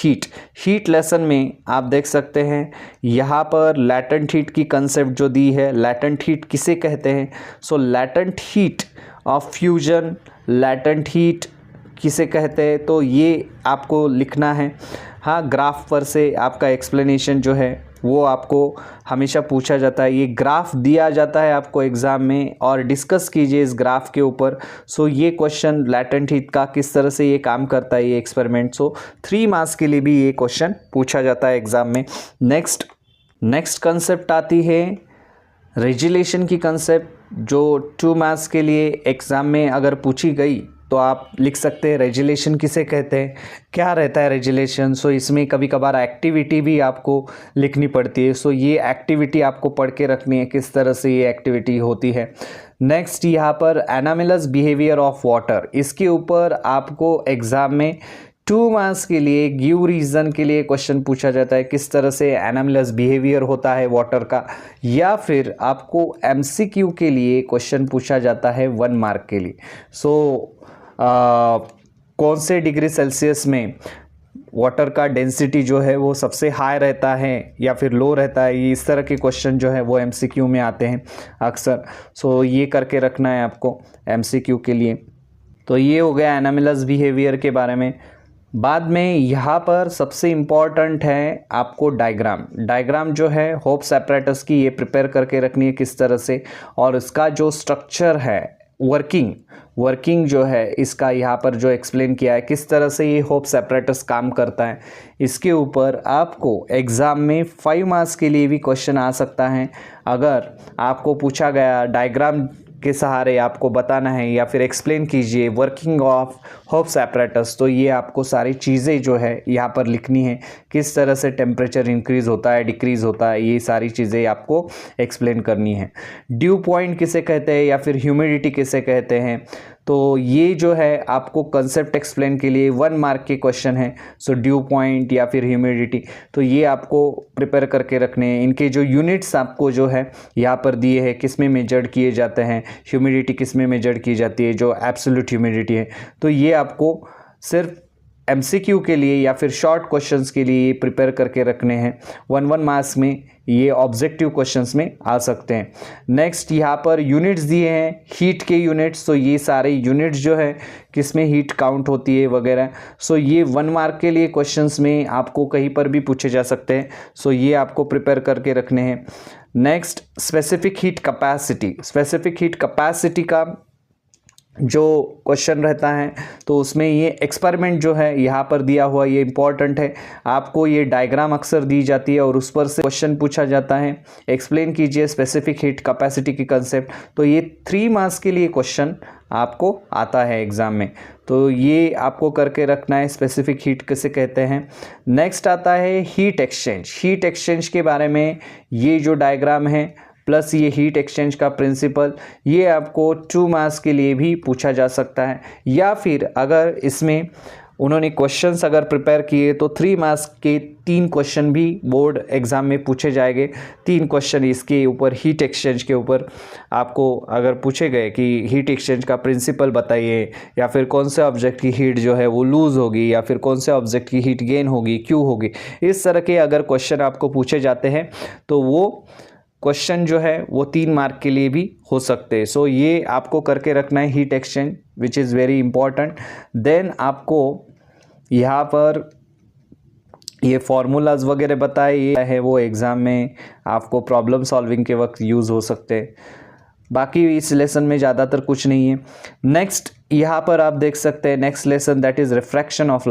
Speaker 1: heat lesson में आप देख सकते हैं यहाँ पर लैटेंट हीट की कंसेप्ट जो दी है। लैटेंट हीट किसे कहते हैं? So latent heat of fusion, latent heat किसे कहते हैं, तो ये आपको लिखना है। हाँ, ग्राफ पर से आपका एक्सप्लेनेशन जो है वो आपको हमेशा पूछा जाता है। ये ग्राफ दिया जाता है आपको एग्ज़ाम में और डिस्कस कीजिए इस ग्राफ के ऊपर। सो ये क्वेश्चन लैटेंट हीट का किस तरह से ये काम करता है, ये एक्सपेरिमेंट, सो 3 मार्क्स के लिए भी ये क्वेश्चन पूछा जाता है एग्ज़ाम में। नेक्स्ट कंसेप्ट आती है रेजुलेशन की कंसेप्ट, जो 2 मार्क्स के लिए एग्ज़ाम में अगर पूछी गई तो आप लिख सकते हैं रेजुलेशन किसे कहते हैं, क्या रहता है रेजुलेशन। सो इसमें कभी कभार एक्टिविटी भी आपको लिखनी पड़ती है। सो ये एक्टिविटी आपको पढ़ के रखनी है, किस तरह से ये एक्टिविटी होती है। नेक्स्ट यहाँ पर एनामिलस बिहेवियर ऑफ वाटर, इसके ऊपर आपको एग्ज़ाम में 2 मार्क्स के लिए गिव रीज़न के लिए क्वेश्चन पूछा जाता है, किस तरह से एनामिलस बिहेवियर होता है वाटर का, या फिर आपको एमसीक्यू के लिए क्वेश्चन पूछा जाता है 1 मार्क के लिए। सो कौन से डिग्री सेल्सियस में वाटर का डेंसिटी जो है वो सबसे हाई रहता है या फिर लो रहता है, ये इस तरह के क्वेश्चन जो है वो एमसीक्यू में आते हैं अक्सर। सो ये करके रखना है आपको एमसीक्यू के लिए। तो ये हो गया एनामिलस बिहेवियर के बारे में। बाद में यहाँ पर सबसे इम्पॉर्टेंट है आपको डायग्राम जो है होप्स एपरेटस की, ये प्रिपेयर करके रखनी है किस तरह से, और इसका जो स्ट्रक्चर है वर्किंग जो है इसका यहाँ पर जो एक्सप्लेन किया है, किस तरह से ये होप्स एपरेटस काम करता है, इसके ऊपर आपको एग्ज़ाम में 5 मार्क्स के लिए भी क्वेश्चन आ सकता है। अगर आपको पूछा गया डायग्राम के सहारे आपको बताना है या फिर एक्सप्लेन कीजिए वर्किंग ऑफ होप्स एपरेटस, तो ये आपको सारी चीज़ें जो है यहाँ पर लिखनी है, किस तरह से टेम्परेचर इंक्रीज़ होता है, डिक्रीज़ होता है, ये सारी चीज़ें आपको एक्सप्लेन करनी है। ड्यू पॉइंट किसे कहते हैं या फिर ह्यूमिडिटी किसे कहते हैं, तो ये जो है आपको कंसेप्ट एक्सप्लेन के लिए 1 मार्क के क्वेश्चन है। सो ड्यू पॉइंट या फिर ह्यूमिडिटी, तो ये आपको प्रिपेयर करके रखने हैं। इनके जो यूनिट्स आपको जो है यहाँ पर दिए हैं, किस में मेजर्ड किए जाते हैं, ह्यूमिडिटी किस में मेजर्ड की जाती है, जो एब्सोल्यूट ह्यूमिडिटी है, तो ये आपको सिर्फ MCQ के लिए या फिर शॉर्ट क्वेश्चंस के लिए प्रिपेयर करके रखने हैं। 1 मार्क्स में ये ऑब्जेक्टिव क्वेश्चंस में आ सकते हैं। नेक्स्ट यहाँ पर यूनिट्स दिए हैं, हीट के यूनिट्स, तो ये सारे यूनिट्स जो है किस में हीट काउंट होती है वगैरह, सो ये 1 मार्क के लिए क्वेश्चंस में आपको कहीं पर भी पूछे जा सकते हैं। सो ये आपको प्रिपेयर करके रखने हैं। नेक्स्ट स्पेसिफिक हीट कैपेसिटी का जो क्वेश्चन रहता है, तो उसमें ये एक्सपेरिमेंट जो है यहाँ पर दिया हुआ, ये इंपॉर्टेंट है। आपको ये डायग्राम अक्सर दी जाती है और उस पर से क्वेश्चन पूछा जाता है, एक्सप्लेन कीजिए स्पेसिफिक हीट कैपेसिटी की कंसेप्ट, तो ये 3 मार्क्स के लिए क्वेश्चन आपको आता है एग्ज़ाम में, तो ये आपको करके रखना है, स्पेसिफिक हीट किसे कहते हैं। नेक्स्ट आता है हीट एक्सचेंज के बारे में, ये जो डायग्राम है प्लस ये हीट एक्सचेंज का प्रिंसिपल, ये आपको 2 मार्क्स के लिए भी पूछा जा सकता है। या फिर अगर इसमें उन्होंने क्वेश्चंस अगर प्रिपेयर किए तो 3 मार्क्स के 3 क्वेश्चन भी बोर्ड एग्ज़ाम में पूछे जाएंगे। 3 क्वेश्चन इसके ऊपर, हीट एक्सचेंज के ऊपर आपको अगर पूछे गए कि हीट एक्सचेंज का प्रिंसिपल बताइए, या फिर कौन से ऑब्जेक्ट की हीट जो है वो लूज़ होगी, या फिर कौन से ऑब्जेक्ट की हीट गेन होगी, क्यों होगी, इस तरह के अगर क्वेश्चन आपको पूछे जाते हैं तो वो क्वेश्चन जो है वो 3 मार्क के लिए भी हो सकते हैं। सो ये आपको करके रखना है heat exchange, which is very important. Then आपको यहाँ पर ये फॉर्मूलाज वगैरह बताए ये है, वो एग्ज़ाम में आपको प्रॉब्लम सॉल्विंग के वक्त यूज़ हो सकते हैं। बाकी इस लेसन में ज़्यादातर कुछ नहीं है। नेक्स्ट यहाँ पर आप देख सकते हैं next lesson, that is refraction of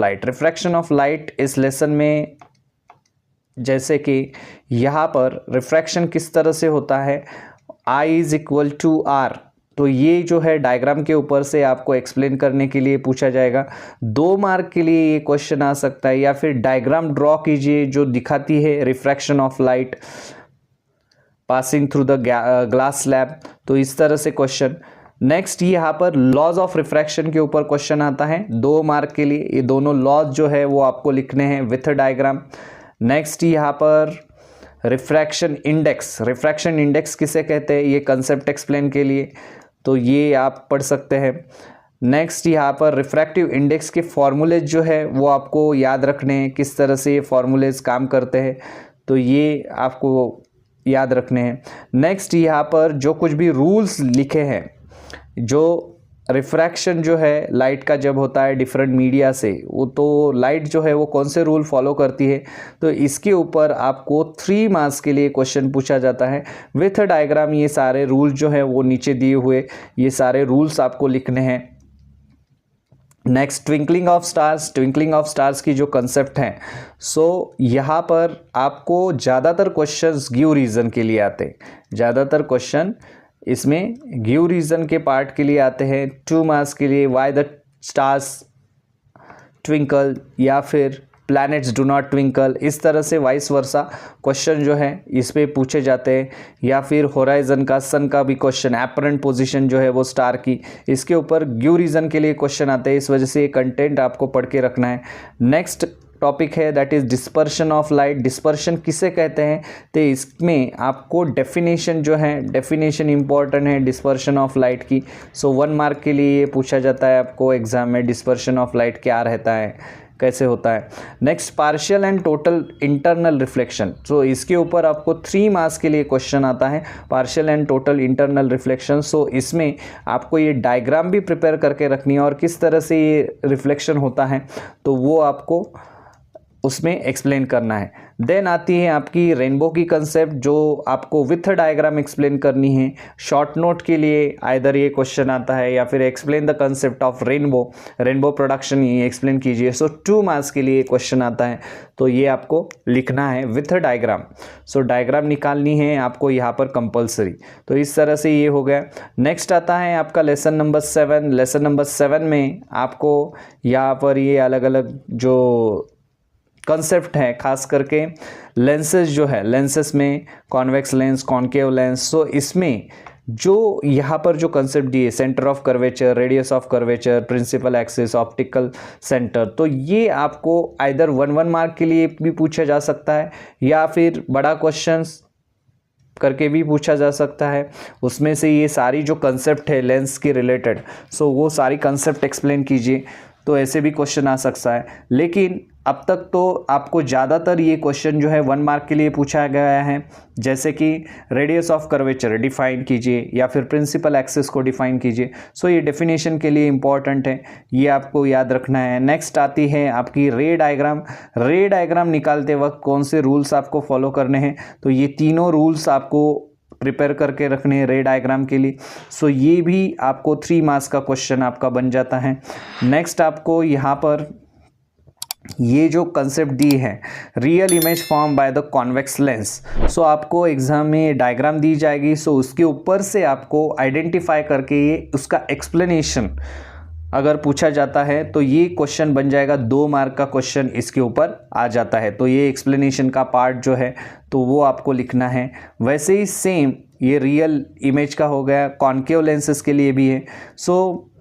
Speaker 1: light. इस लेसन में जैसे कि यहाँ पर रिफ्रैक्शन किस तरह से होता है, I = R, तो ये जो है डायग्राम के ऊपर से आपको एक्सप्लेन करने के लिए पूछा जाएगा। 2 मार्क के लिए ये क्वेश्चन आ सकता है। या फिर डायग्राम ड्रॉ कीजिए जो दिखाती है refraction of light passing through the glass slab, तो इस तरह से क्वेश्चन। नेक्स्ट यहाँ पर लॉज ऑफ रिफ्रैक्शन के ऊपर क्वेश्चन आता है 2 मार्क के लिए। ये दोनों लॉज जो है वो आपको लिखने हैं विथ डायग्राम। नेक्स्ट यहाँ पर रिफ्रैक्शन इंडेक्स किसे कहते हैं, ये कंसेप्ट एक्सप्लेन के लिए, तो ये आप पढ़ सकते हैं। नेक्स्ट यहाँ पर रिफ्रैक्टिव इंडेक्स के फॉर्मूलेज जो है वो आपको याद रखने हैं, किस तरह से ये फॉर्मूलेज काम करते हैं, तो ये आपको याद रखने हैं। नेक्स्ट यहाँ पर जो कुछ भी रूल्स लिखे हैं, जो रिफ्रैक्शन जो है लाइट का जब होता है डिफरेंट मीडिया से, वो तो लाइट जो है वो कौन से रूल फॉलो करती है, तो इसके ऊपर आपको 3 मार्क्स के लिए क्वेश्चन पूछा जाता है विथ डायग्राम। ये सारे रूल जो है वो नीचे दिए हुए, ये सारे रूल्स आपको लिखने हैं। नेक्स्ट ट्विंकलिंग ऑफ स्टार्स की जो कंसेप्ट है, सो यहाँ पर आपको ज़्यादातर क्वेश्चंस गिव रीज़न के लिए आते हैं, ज़्यादातर क्वेश्चन इसमें गिव रीज़न के पार्ट के लिए आते हैं। 2 मार्क्स के लिए वाई द स्टार्स ट्विंकल या फिर प्लैनेट्स डू नॉट ट्विंकल, इस तरह से वाइस वर्सा क्वेश्चन जो है इस पे पूछे जाते हैं। या फिर होराइजन का, सन का भी क्वेश्चन, एपरेंट पोजीशन जो है वो स्टार की, इसके ऊपर गिव रीज़न के लिए क्वेश्चन आते हैं। इस वजह से ये कंटेंट आपको पढ़ के रखना है। नेक्स्ट टॉपिक है that is dispersion of light. Dispersion किसे कहते हैं, तो इसमें आपको डेफिनेशन जो है, डेफिनेशन इंपॉर्टेंट है डिस्पर्शन ऑफ लाइट की। सो 1 मार्क के लिए ये पूछा जाता है आपको एग्जाम में, डिस्पर्शन ऑफ लाइट क्या रहता है, कैसे होता है। Next partial and total internal reflection, so इसके ऊपर आपको 3 मार्क्स के लिए क्वेश्चन आता है, partial and total internal reflection. So इसमें आपको ये डायग्राम भी प्रिपेयर करके रखनी है और किस तरह से ये रिफ्लेक्शन होता है, तो वो आपको उसमें एक्सप्लेन करना है। देन आती है आपकी रेनबो की कंसेप्ट, जो आपको विथ डायग्राम एक्सप्लेन करनी है। शॉर्ट नोट के लिए आइदर ये क्वेश्चन आता है या फिर explain the concept of rainbow production, ये एक्सप्लेन कीजिए। सो 2 मार्क्स के लिए क्वेश्चन आता है, तो ये आपको लिखना है विथ डायग्राम। सो डायग्राम निकालनी है आपको यहाँ पर कंपलसरी। तो इस तरह से ये हो गया। नेक्स्ट आता है आपका लेसन नंबर 7। लेसन नंबर 7 में आपको यहाँ पर ये अलग अलग जो कंसेप्ट है, खास करके लेंसेज जो है, लेंसेज में convex lens, concave lens. So इसमें जो यहाँ पर जो कंसेप्ट दिए, centre of curvature, radius of curvature, principal axis, optical centre, तो ये आपको आइदर 1 मार्क के लिए भी पूछा जा सकता है या फिर बड़ा क्वेश्चंस करके भी पूछा जा सकता है। उसमें से ये सारी जो कंसेप्ट है लेंस के रिलेटेड, सो वो सारी कंसेप्ट एक्सप्लेन कीजिए, तो ऐसे भी क्वेश्चन आ सकता है। लेकिन अब तक तो आपको ज़्यादातर ये क्वेश्चन जो है 1 मार्क के लिए पूछा गया है, जैसे कि रेडियस ऑफ कर्वेचर डिफाइन कीजिए या फिर प्रिंसिपल एक्सिस को डिफाइन कीजिए। सो ये डेफिनेशन के लिए इंपॉर्टेंट है, ये आपको याद रखना है। नेक्स्ट आती है आपकी रे डायग्राम। रे डायग्राम निकालते वक्त कौन से रूल्स आपको फॉलो करने हैं, तो ये तीनों रूल्स आपको प्रिपेयर करके रखने हैं रे डायग्राम के लिए। सो ये भी आपको 3 मार्क्स का क्वेश्चन आपका बन जाता है। नेक्स्ट आपको यहाँ पर ये जो कंसेप्ट दी है, real image form by the convex lens. So आपको एग्जाम में डायग्राम दी जाएगी, सो उसके ऊपर से आपको आइडेंटिफाई करके ये उसका एक्सप्लेनेशन अगर पूछा जाता है तो ये क्वेश्चन बन जाएगा। 2 मार्क का क्वेश्चन इसके ऊपर आ जाता है। तो ये एक्सप्लेनेशन का पार्ट जो है तो वो आपको लिखना है। वैसे ही सेम ये रियल इमेज का हो गया, कॉन्केव लेंसेज के लिए भी है। सो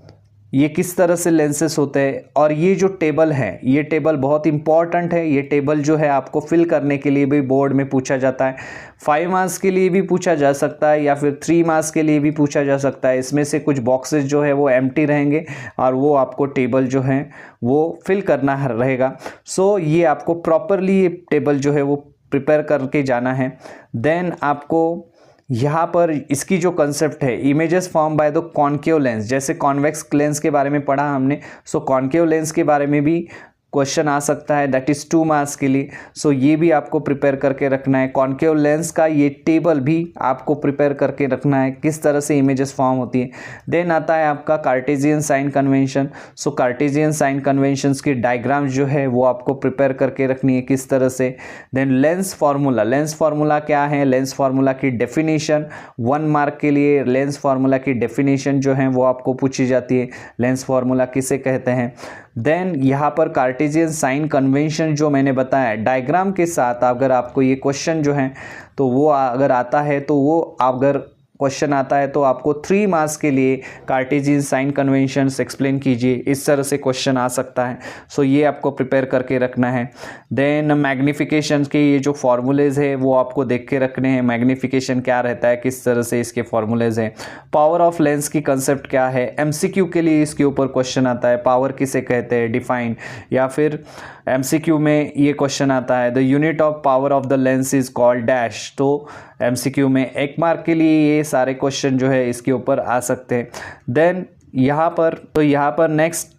Speaker 1: ये किस तरह से लेंसेस होते हैं, और ये जो टेबल है, ये टेबल बहुत इंपॉर्टेंट है। ये टेबल जो है आपको फिल करने के लिए भी बोर्ड में पूछा जाता है। 5 मार्क्स के लिए भी पूछा जा सकता है या फिर 3 मार्क्स के लिए भी पूछा जा सकता है। इसमें से कुछ बॉक्सेस जो है वो एम्प्टी रहेंगे और वो आपको टेबल जो है वो फिल करना रहेगा। सो ये आपको प्रॉपरली ये टेबल जो है वो प्रिपेयर करके जाना है। देन आपको यहाँ पर इसकी जो कंसेप्ट है, images form by the concave lens, जैसे कॉन्वेक्स लेंस के बारे में पढ़ा हमने, सो कॉन्केव लेंस के बारे में भी क्वेश्चन आ सकता है, दैट इज़ 2 मार्क्स के लिए। सो ये भी आपको प्रिपेयर करके रखना है। कॉन्केव लेंस का ये टेबल भी आपको प्रिपेयर करके रखना है, किस तरह से इमेजेस फॉर्म होती है। देन आता है आपका कार्टेशियन साइन कन्वेंशन। सो कार्टेशियन साइन कन्वेंशंस की डायग्राम्स जो है वो आपको प्रिपेयर करके रखनी है, किस तरह से। Then lens formula, lens formula क्या है, लेंस फार्मूला की डेफिनेशन 1 मार्क के लिए लेंस फार्मूला की डेफिनेशन जो है वो आपको पूछी जाती है, लेंस फार्मूला किसे कहते हैं। देन यहाँ पर कार्टेशियन साइन कन्वेंशन जो मैंने बताया डायग्राम के साथ, अगर आपको ये क्वेश्चन जो है तो वो अगर आता है तो वो अगर क्वेश्चन आता है तो आपको 3 मार्क्स के लिए कार्टेशियन साइन कन्वेंशंस एक्सप्लेन कीजिए, इस तरह से क्वेश्चन आ सकता है। सो ये आपको प्रिपेयर करके रखना है। देन मैग्निफिकेशन के ये जो फॉर्मूलेज है वो आपको देख के रखने हैं, मैग्निफिकेशन क्या रहता है, किस तरह से इसके फॉर्मूलेज हैं। पावर ऑफ लेंस की कंसेप्ट क्या है, एमसीक्यू के लिए इसके ऊपर क्वेश्चन आता है, पावर किसे कहते हैं, डिफाइन। या फिर एमसीक्यू में ये क्वेश्चन आता है, the unit of power of the lens is called dash. तो एमसीक्यू में 1 मार्क के लिए ये सारे क्वेश्चन जो है इसके ऊपर आ सकते हैं। देन यहाँ पर नेक्स्ट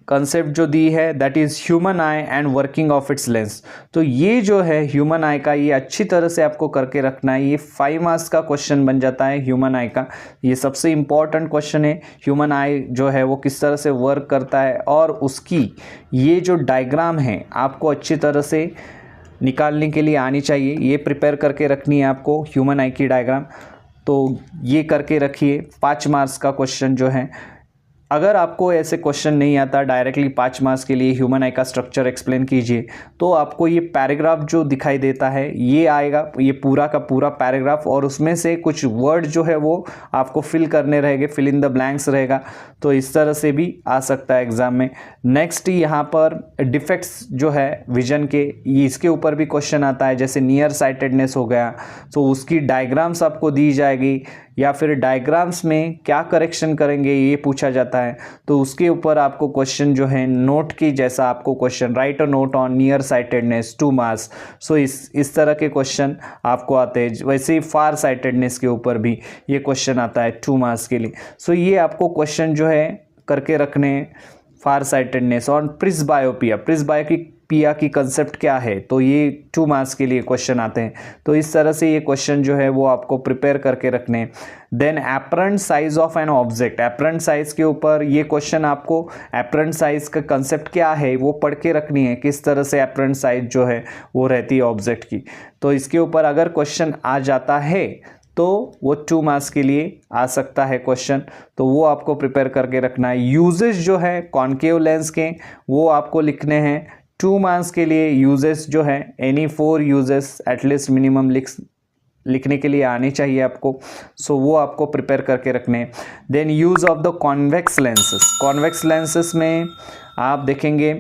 Speaker 1: कंसेप्ट जो दी है that is human I and working of its lens. तो ये जो है ह्यूमन आई का, ये अच्छी तरह से आपको करके रखना है। ये 5 मार्क्स का क्वेश्चन बन जाता है ह्यूमन आई का। ये सबसे इम्पॉर्टेंट क्वेश्चन है। ह्यूमन आई जो है वो किस तरह से वर्क करता है और उसकी ये जो डायग्राम है आपको अच्छी तरह से निकालने के लिए आनी चाहिए। ये प्रिपेयर करके रखनी है आपको ह्यूमन आई की डायग्राम। तो ये करके रखिए। 5 मार्क्स का क्वेश्चन जो है, अगर आपको ऐसे क्वेश्चन नहीं आता डायरेक्टली 5 मार्क्स के लिए ह्यूमन आई का स्ट्रक्चर एक्सप्लेन कीजिए, तो आपको ये पैराग्राफ जो दिखाई देता है ये आएगा, ये पूरा का पूरा पैराग्राफ, और उसमें से कुछ वर्ड जो है वो आपको फिल करने रहेंगे, फिल इन द ब्लैंक्स रहेगा। तो इस तरह से भी आ सकता है एग्जाम में। नेक्स्ट यहाँ पर डिफेक्ट्स जो है विजन के, इसके ऊपर भी क्वेश्चन आता है, जैसे नियर साइटेडनेस हो गया, तो उसकी डायग्राम्स आपको दी जाएगी, या फिर डायग्राम्स में क्या करेक्शन करेंगे ये पूछा जाता है। तो उसके ऊपर आपको क्वेश्चन जो है नोट की जैसा आपको question, write a note on near sightedness 2 marks. So इस तरह के क्वेश्चन आपको आते हैं। वैसे ही फार साइटेडनेस के ऊपर भी ये क्वेश्चन आता है 2 मार्क्स के लिए। सो ये आपको क्वेश्चन जो है करके रखने, फार साइटेडनेस और प्रिस्बायोपिया पिया की कंसेप्ट क्या है, तो ये 2 मार्क्स के लिए क्वेश्चन आते हैं। तो इस तरह से ये क्वेश्चन जो है वो आपको प्रिपेयर करके रखने हैं। Then apparent size of an object, apparent size के ऊपर ये क्वेश्चन आपको एपरेंट साइज का कंसेप्ट क्या है वो पढ़ के रखनी है, किस तरह से एपरेंट साइज जो है वो रहती है ऑब्जेक्ट की। तो इसके ऊपर अगर क्वेश्चन आ जाता है तो वो 2 मार्क्स के लिए आ सकता है क्वेश्चन, तो वो आपको प्रिपेयर करके रखना है। यूजेस जो है कॉन्केव लेंस के वो आपको लिखने हैं 2 मार्क्स के लिए। यूजेस जो है एनी 4 यूजेस एटलीस्ट मिनिमम लिखने के लिए आनी चाहिए आपको, सो वो आपको प्रिपेयर करके रखने हैं। Then use of the convex lenses, convex lenses में आप देखेंगे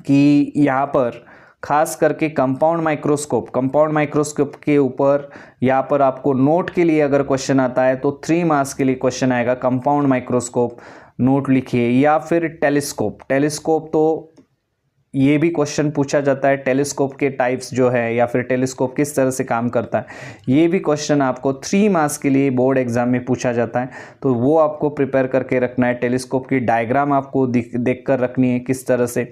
Speaker 1: कि यहाँ पर खास करके कंपाउंड माइक्रोस्कोप के ऊपर यहाँ पर आपको नोट के लिए अगर क्वेश्चन आता है तो 3 मार्क्स के लिए क्वेश्चन आएगा। कंपाउंड माइक्रोस्कोप नोट लिखिए, या फिर टेलीस्कोप तो ये भी क्वेश्चन पूछा जाता है। टेलीस्कोप के टाइप्स जो है या फिर टेलीस्कोप किस तरह से काम करता है, ये भी क्वेश्चन आपको 3 मार्क्स के लिए बोर्ड एग्जाम में पूछा जाता है, तो वो आपको प्रिपेयर करके रखना है। टेलीस्कोप की डायग्राम आपको देख कर रखनी है किस तरह से।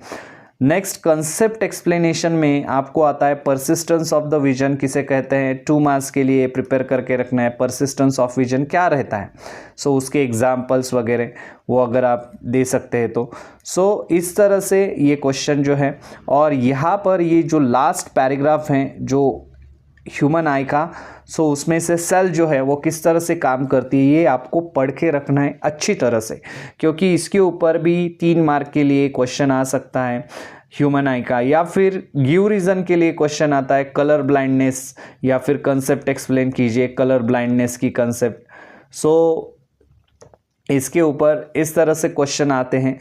Speaker 1: नेक्स्ट कंसेप्ट एक्सप्लेनेशन में आपको आता है परसिस्टेंस ऑफ द विजन, किसे कहते हैं, 2 मार्क्स के लिए प्रिपेयर करके रखना है। परसिस्टेंस ऑफ विजन क्या रहता है, सो उसके एग्जाम्पल्स वगैरह वो अगर आप दे सकते हैं तो। सो इस तरह से ये क्वेश्चन जो है, और यहाँ पर ये जो लास्ट पैराग्राफ हैं जो ह्यूमन आई का, सो उसमें से सेल जो है वो किस तरह से काम करती है ये आपको पढ़ के रखना है अच्छी तरह से, क्योंकि इसके ऊपर भी 3 मार्क के लिए क्वेश्चन आ सकता है ह्यूमन आई का। या फिर गिव रीज़न के लिए क्वेश्चन आता है कलर ब्लाइंडनेस, या फिर कंसेप्ट एक्सप्लेन कीजिए कलर ब्लाइंडनेस की कंसेप्ट। सो इसके ऊपर इस तरह से क्वेश्चन आते हैं।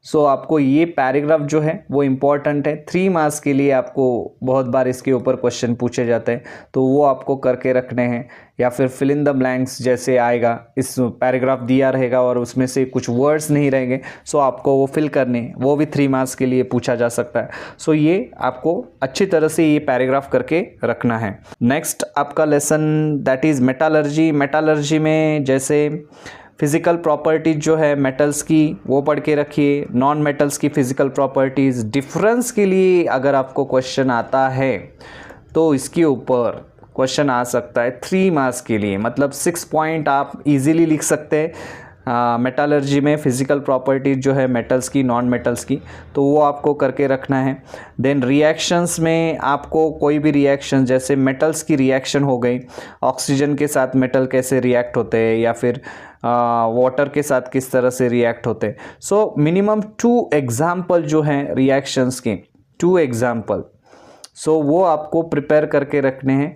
Speaker 1: सो आपको ये पैराग्राफ जो है वो इम्पॉर्टेंट है, 3 मार्क्स के लिए आपको बहुत बार इसके ऊपर क्वेश्चन पूछे जाते हैं, तो वो आपको करके रखने हैं। या फिर फिल इन द ब्लैंक्स जैसे आएगा, इस पैराग्राफ दिया रहेगा और उसमें से कुछ वर्ड्स नहीं रहेंगे, सो आपको वो फिल करने, वो भी 3 मार्क्स के लिए पूछा जा सकता है। सो ये आपको अच्छी तरह से ये पैराग्राफ करके रखना है। नेक्स्ट आपका lesson that is metallurgy. Metallurgy में जैसे फिज़िकल प्रॉपर्टीज जो है मेटल्स की वो पढ़ के रखिए, नॉन मेटल्स की फ़िज़िकल प्रॉपर्टीज़। डिफरेंस के लिए अगर आपको क्वेश्चन आता है तो इसके ऊपर क्वेश्चन आ सकता है 3 मार्क्स के लिए, मतलब 6 पॉइंट आप इजीली लिख सकते हैं। मेटालर्जी में फ़िज़िकल प्रॉपर्टीज जो है मेटल्स की, नॉन मेटल्स की, तो वो आपको करके रखना है। देन रिएक्शंस में आपको कोई भी रिएक्शन, जैसे मेटल्स की रिएक्शन हो गई, ऑक्सीजन के साथ मेटल कैसे रिएक्ट होते हैं, या फिर वाटर के साथ किस तरह से रिएक्ट होते हैं। सो मिनिमम 2 एग्जाम्पल जो हैं रिएक्शंस के, 2 एग्जाम्पल, सो वो आपको प्रिपेयर करके रखने हैं।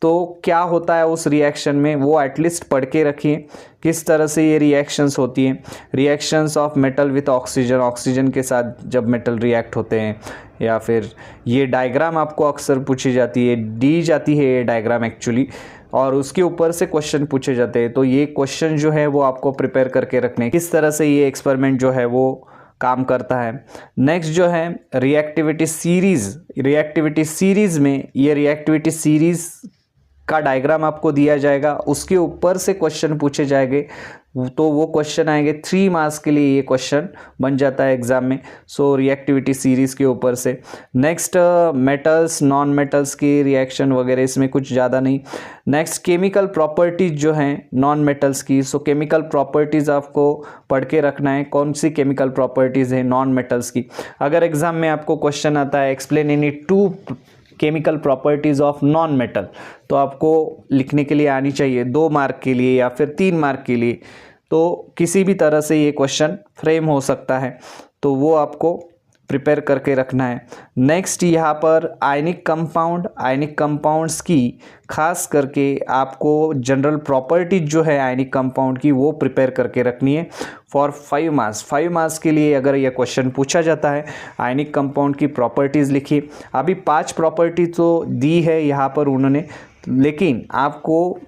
Speaker 1: तो क्या होता है उस रिएक्शन में वो एटलीस्ट पढ़ के रखिए, किस तरह से ये रिएक्शंस होती हैं। Reactions of metal with oxygen, oxygen के साथ जब मेटल रिएक्ट होते हैं, या फिर ये डायग्राम आपको अक्सर पूछी जाती है, दी जाती है ये डायग्राम एक्चुअली, और उसके ऊपर से क्वेश्चन पूछे जाते हैं। तो ये क्वेश्चन जो है वो आपको प्रिपेयर करके रखने, किस तरह से ये एक्सपेरिमेंट जो है वो काम करता है। नेक्स्ट जो है रिएक्टिविटी सीरीज़। रिएक्टिविटी सीरीज़ में ये रिएक्टिविटी सीरीज़ का डायग्राम आपको दिया जाएगा, उसके ऊपर से क्वेश्चन पूछे जाएंगे, तो वो क्वेश्चन आएंगे 3 मार्क्स के लिए, ये क्वेश्चन बन जाता है एग्जाम में। सो रिएक्टिविटी सीरीज़ के ऊपर से। नेक्स्ट मेटल्स, नॉन मेटल्स की रिएक्शन वगैरह, इसमें कुछ ज़्यादा नहीं। नेक्स्ट केमिकल प्रॉपर्टीज जो हैं नॉन मेटल्स की, सो केमिकल प्रॉपर्टीज़ आपको पढ़ के रखना है, कौन सी केमिकल प्रॉपर्टीज़ है नॉन मेटल्स की। अगर एग्जाम में आपको क्वेश्चन आता है explain any 2 chemical properties of non metal, तो आपको लिखने के लिए आनी चाहिए 2 मार्क के लिए या फिर 3 मार्क के लिए। तो किसी भी तरह से ये क्वेश्चन फ्रेम हो सकता है, तो वो आपको प्रिपेयर करके रखना है। नेक्स्ट यहाँ पर आयनिक कंपाउंड्स की खास करके आपको जनरल प्रॉपर्टीज जो है आयनिक कंपाउंड की वो प्रिपेयर करके रखनी है फॉर 5 मार्क्स। 5 मार्क्स के लिए अगर यह क्वेश्चन पूछा जाता है, आयनिक कंपाउंड की प्रॉपर्टीज़ लिखिए। अभी 5 प्रॉपर्टीज तो दी है यहाँ पर उन्होंने, लेकिन आपको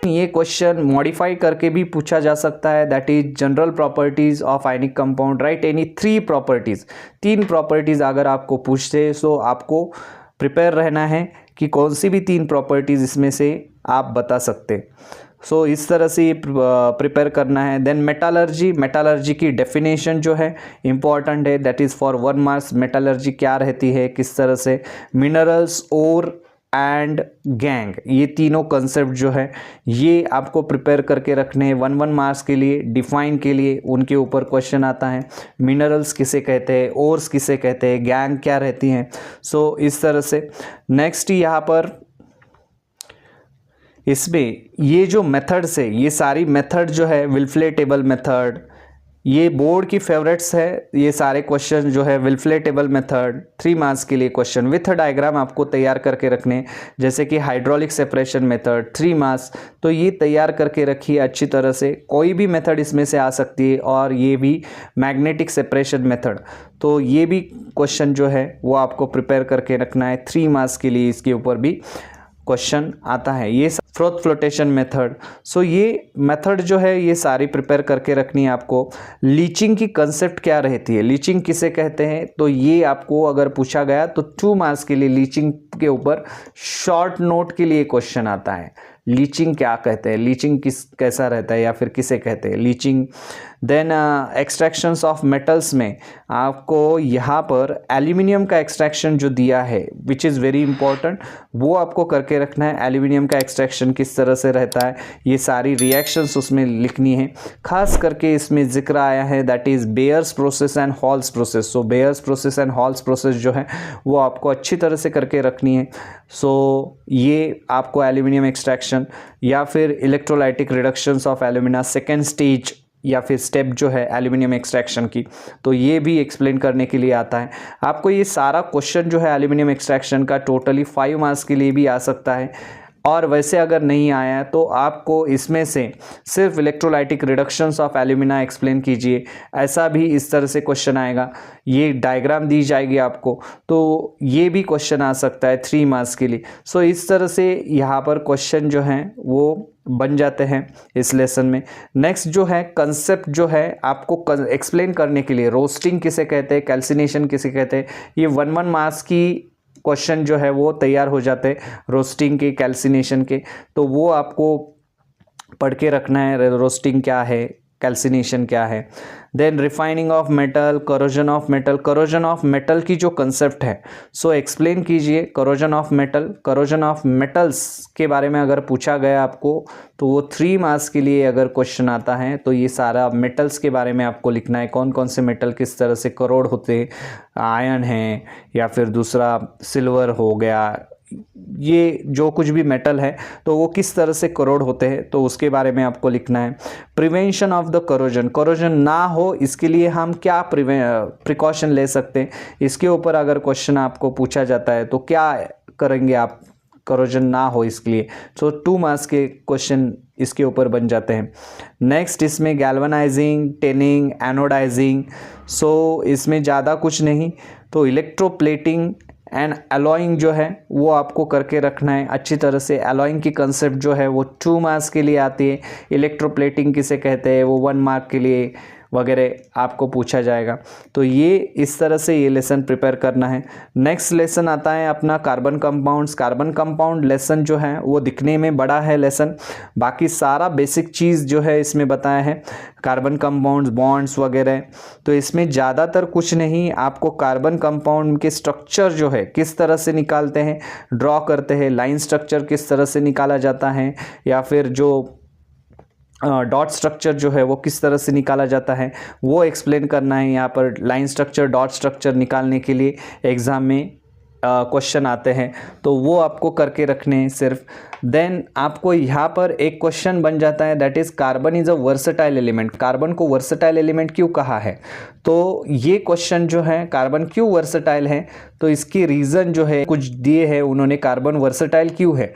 Speaker 1: ये क्वेश्चन मॉडिफाई करके भी पूछा जा सकता है, that is general properties of ionic compound, right any 3 properties. 3 properties अगर आपको पूछते, सो आपको प्रिपेयर रहना है कि कौन सी भी 3 प्रॉपर्टीज़ इसमें से आप बता सकते। सो इस तरह से ये प्रिपेयर करना है। देन मेटालर्जी की डेफिनेशन जो है इंपॉर्टेंट है, that is for 1 marks. Metallurgy क्या रहती है, किस तरह से मिनरल्स और एंड गैंग, ये तीनों कंसेप्ट जो है ये आपको प्रिपेयर करके रखने हैं 1 मार्क्स के लिए। डिफाइन के लिए उनके ऊपर क्वेश्चन आता है, मिनरल्स किसे कहते हैं, ओर्स किसे कहते हैं, गैंग क्या रहती हैं। सो इस तरह से नेक्स्ट यहाँ पर इसमें ये जो मेथड्स है, ये सारी मेथड जो है विल्फले टेबल मेथड, ये बोर्ड की फेवरेट्स है। ये सारे क्वेश्चन जो है विल्फले टेबल मेथड 3 मार्क्स के लिए क्वेश्चन विथ डायग्राम आपको तैयार करके रखने, जैसे कि हाइड्रोलिक सेपरेशन मेथड 3 मार्क्स। तो ये तैयार करके रखिए अच्छी तरह से, कोई भी मेथड इसमें से आ सकती है। और ये भी मैग्नेटिक सेपरेशन मेथड, तो ये भी क्वेश्चन जो है वो आपको प्रिपेयर करके रखना है 3 मार्क्स के लिए। इसके ऊपर भी क्वेश्चन आता है। ये फ्रोथ फ्लोटेशन मेथड, सो ये मेथड जो है ये सारी प्रिपेयर करके रखनी है आपको। लीचिंग की कंसेप्ट क्या रहती है, लीचिंग किसे कहते हैं, तो ये आपको अगर पूछा गया तो 2 मार्क्स के लिए लीचिंग के ऊपर शॉर्ट नोट के लिए क्वेश्चन आता है। लीचिंग क्या कहते हैं, लीचिंग कैसा रहता है या फिर किसे कहते हैं leaching. Then extractions of metals में आपको यहाँ पर एल्यूमिनियम का एक्सट्रैक्शन जो दिया है विच इज़ वेरी इंपॉर्टेंट, वो आपको करके रखना है। एल्यूमिनियम का एक्सट्रैक्शन किस तरह से रहता है, ये सारी रिएक्शंस उसमें लिखनी है। खास करके इसमें जिक्र आया है that is bears process and halls process. So bears process and halls process जो है वो आपको अच्छी तरह से करके रखनी है। सो ये आपको एल्यूमिनियम एक्सट्रैक्शन या फिर electrolytic reductions of alumina second stage या फिर स्टेप जो है एल्यूमिनियम एक्सट्रैक्शन की, तो ये भी एक्सप्लेन करने के लिए आता है आपको। ये सारा क्वेश्चन जो है एल्यूमिनियम एक्सट्रैक्शन का टोटली 5 मार्क्स के लिए भी आ सकता है। और वैसे अगर नहीं आया तो आपको इसमें से सिर्फ electrolytic reductions of alumina explain कीजिए, ऐसा भी इस तरह से क्वेश्चन आएगा। ये डायग्राम दी जाएगी आपको, तो ये भी क्वेश्चन आ सकता है 3 मार्क्स के लिए। सो इस तरह से यहाँ पर क्वेश्चन जो हैं वो बन जाते हैं इस लेसन में। नेक्स्ट जो है कंसेप्ट जो है आपको एक्सप्लेन करने के लिए, रोस्टिंग किसे कहते हैं, कैल्सिनेशन किसे कहते हैं, ये 1 मार्क्स की क्वेश्चन जो है वो तैयार हो जाते हैं रोस्टिंग के, कैल्सिनेशन के। तो वो आपको पढ़ के रखना है, रोस्टिंग क्या है, कैल्सिनेशन क्या है। Then refining of metal, corrosion of metal. Corrosion of metal की जो कंसेप्ट है सो एक्सप्लेन कीजिए corrosion of metal. Corrosion of metals के बारे में अगर पूछा गया आपको तो वो 3 मार्क्स के लिए अगर क्वेश्चन आता है तो ये सारा मेटल्स के बारे में आपको लिखना है, कौन कौन से मेटल किस तरह से करोड़ होते हैं, आयरन है या फिर दूसरा सिल्वर हो गया, ये जो कुछ भी मेटल है तो वो किस तरह से करोड़ होते हैं तो उसके बारे में आपको लिखना है। Prevention of the corrosion, corrosion ना हो इसके लिए हम क्या प्रिकॉशन ले सकते हैं, इसके ऊपर अगर क्वेश्चन आपको पूछा जाता है तो क्या करेंगे आप करोजन ना हो इसके लिए। सो 2 मार्क्स के क्वेश्चन इसके ऊपर बन जाते हैं। नेक्स्ट इसमें गैल्वनाइजिंग, टेनिंग, एनोडाइजिंग, सो इसमें ज़्यादा कुछ नहीं, तो इलेक्ट्रोप्लेटिंग एंड अलॉइंग जो है वो आपको करके रखना है अच्छी तरह से। अलॉइंग की कंसेप्ट जो है वो 2 मार्क्स के लिए आती है। इलेक्ट्रोप्लेटिंग किसे कहते हैं वो 1 मार्क के लिए वगैरह आपको पूछा जाएगा। तो ये इस तरह से ये लेसन प्रिपेयर करना है। नेक्स्ट लेसन आता है अपना carbon compounds. Carbon compound lesson जो है वो दिखने में बड़ा है लेसन, बाकी सारा बेसिक चीज़ जो है इसमें बताया है, कार्बन कंपाउंड्स, बॉन्ड्स वगैरह। तो इसमें ज़्यादातर कुछ नहीं, आपको कार्बन कंपाउंड के स्ट्रक्चर जो है किस तरह से निकालते हैं, ड्रॉ करते हैं, लाइन स्ट्रक्चर किस तरह से निकाला जाता है, या फिर जो डॉट स्ट्रक्चर जो है वो किस तरह से निकाला जाता है वो एक्सप्लेन करना है। यहाँ पर लाइन स्ट्रक्चर, डॉट स्ट्रक्चर निकालने के लिए एग्ज़ाम में क्वेश्चन आते हैं तो वो आपको करके रखने हैं सिर्फ। देन आपको यहाँ पर एक क्वेश्चन बन जाता है that is carbon is a versatile element. Carbon को वर्सेटाइल एलिमेंट क्यों कहा है, तो ये क्वेश्चन जो है कार्बन क्यों वर्सेटाइल है तो इसकी रीज़न जो है कुछ दिए है उन्होंने, कार्बन वर्सेटाइल क्यों है।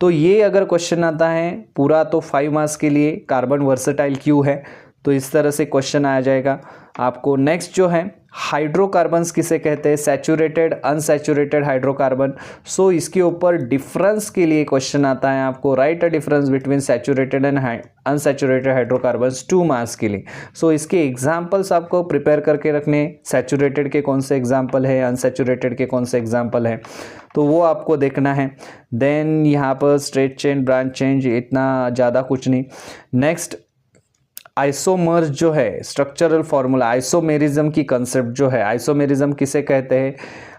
Speaker 1: तो ये अगर क्वेश्चन आता है पूरा तो 5 मार्क्स के लिए, कार्बन वर्सेटाइल क्यों है, तो इस तरह से क्वेश्चन आ जाएगा आपको। नेक्स्ट जो है हाइड्रोकार्बन्स किसे कहते हैं, सैचुरेटेड अनसैचुरेटेड हाइड्रोकार्बन। सो इसके ऊपर डिफरेंस के लिए क्वेश्चन आता है आपको, right a difference between saturated and unsaturated hydrocarbons 2 marks के लिए। सो इसके एग्जाम्पल्स आपको प्रिपेयर करके रखने, सैचुरेटेड के कौन से एग्जाम्पल है, अनसैचुरेटेड के कौन से एग्जाम्पल है, तो वो आपको देखना है। देन यहाँ पर स्ट्रेट चेन, ब्रांच चेंज, इतना ज़्यादा कुछ नहीं। नेक्स्ट आइसोमर्स जो है, स्ट्रक्चरल फॉर्मूला, आइसोमेरिज्म की कंसेप्ट जो है, आइसोमेरिज्म किसे कहते हैं,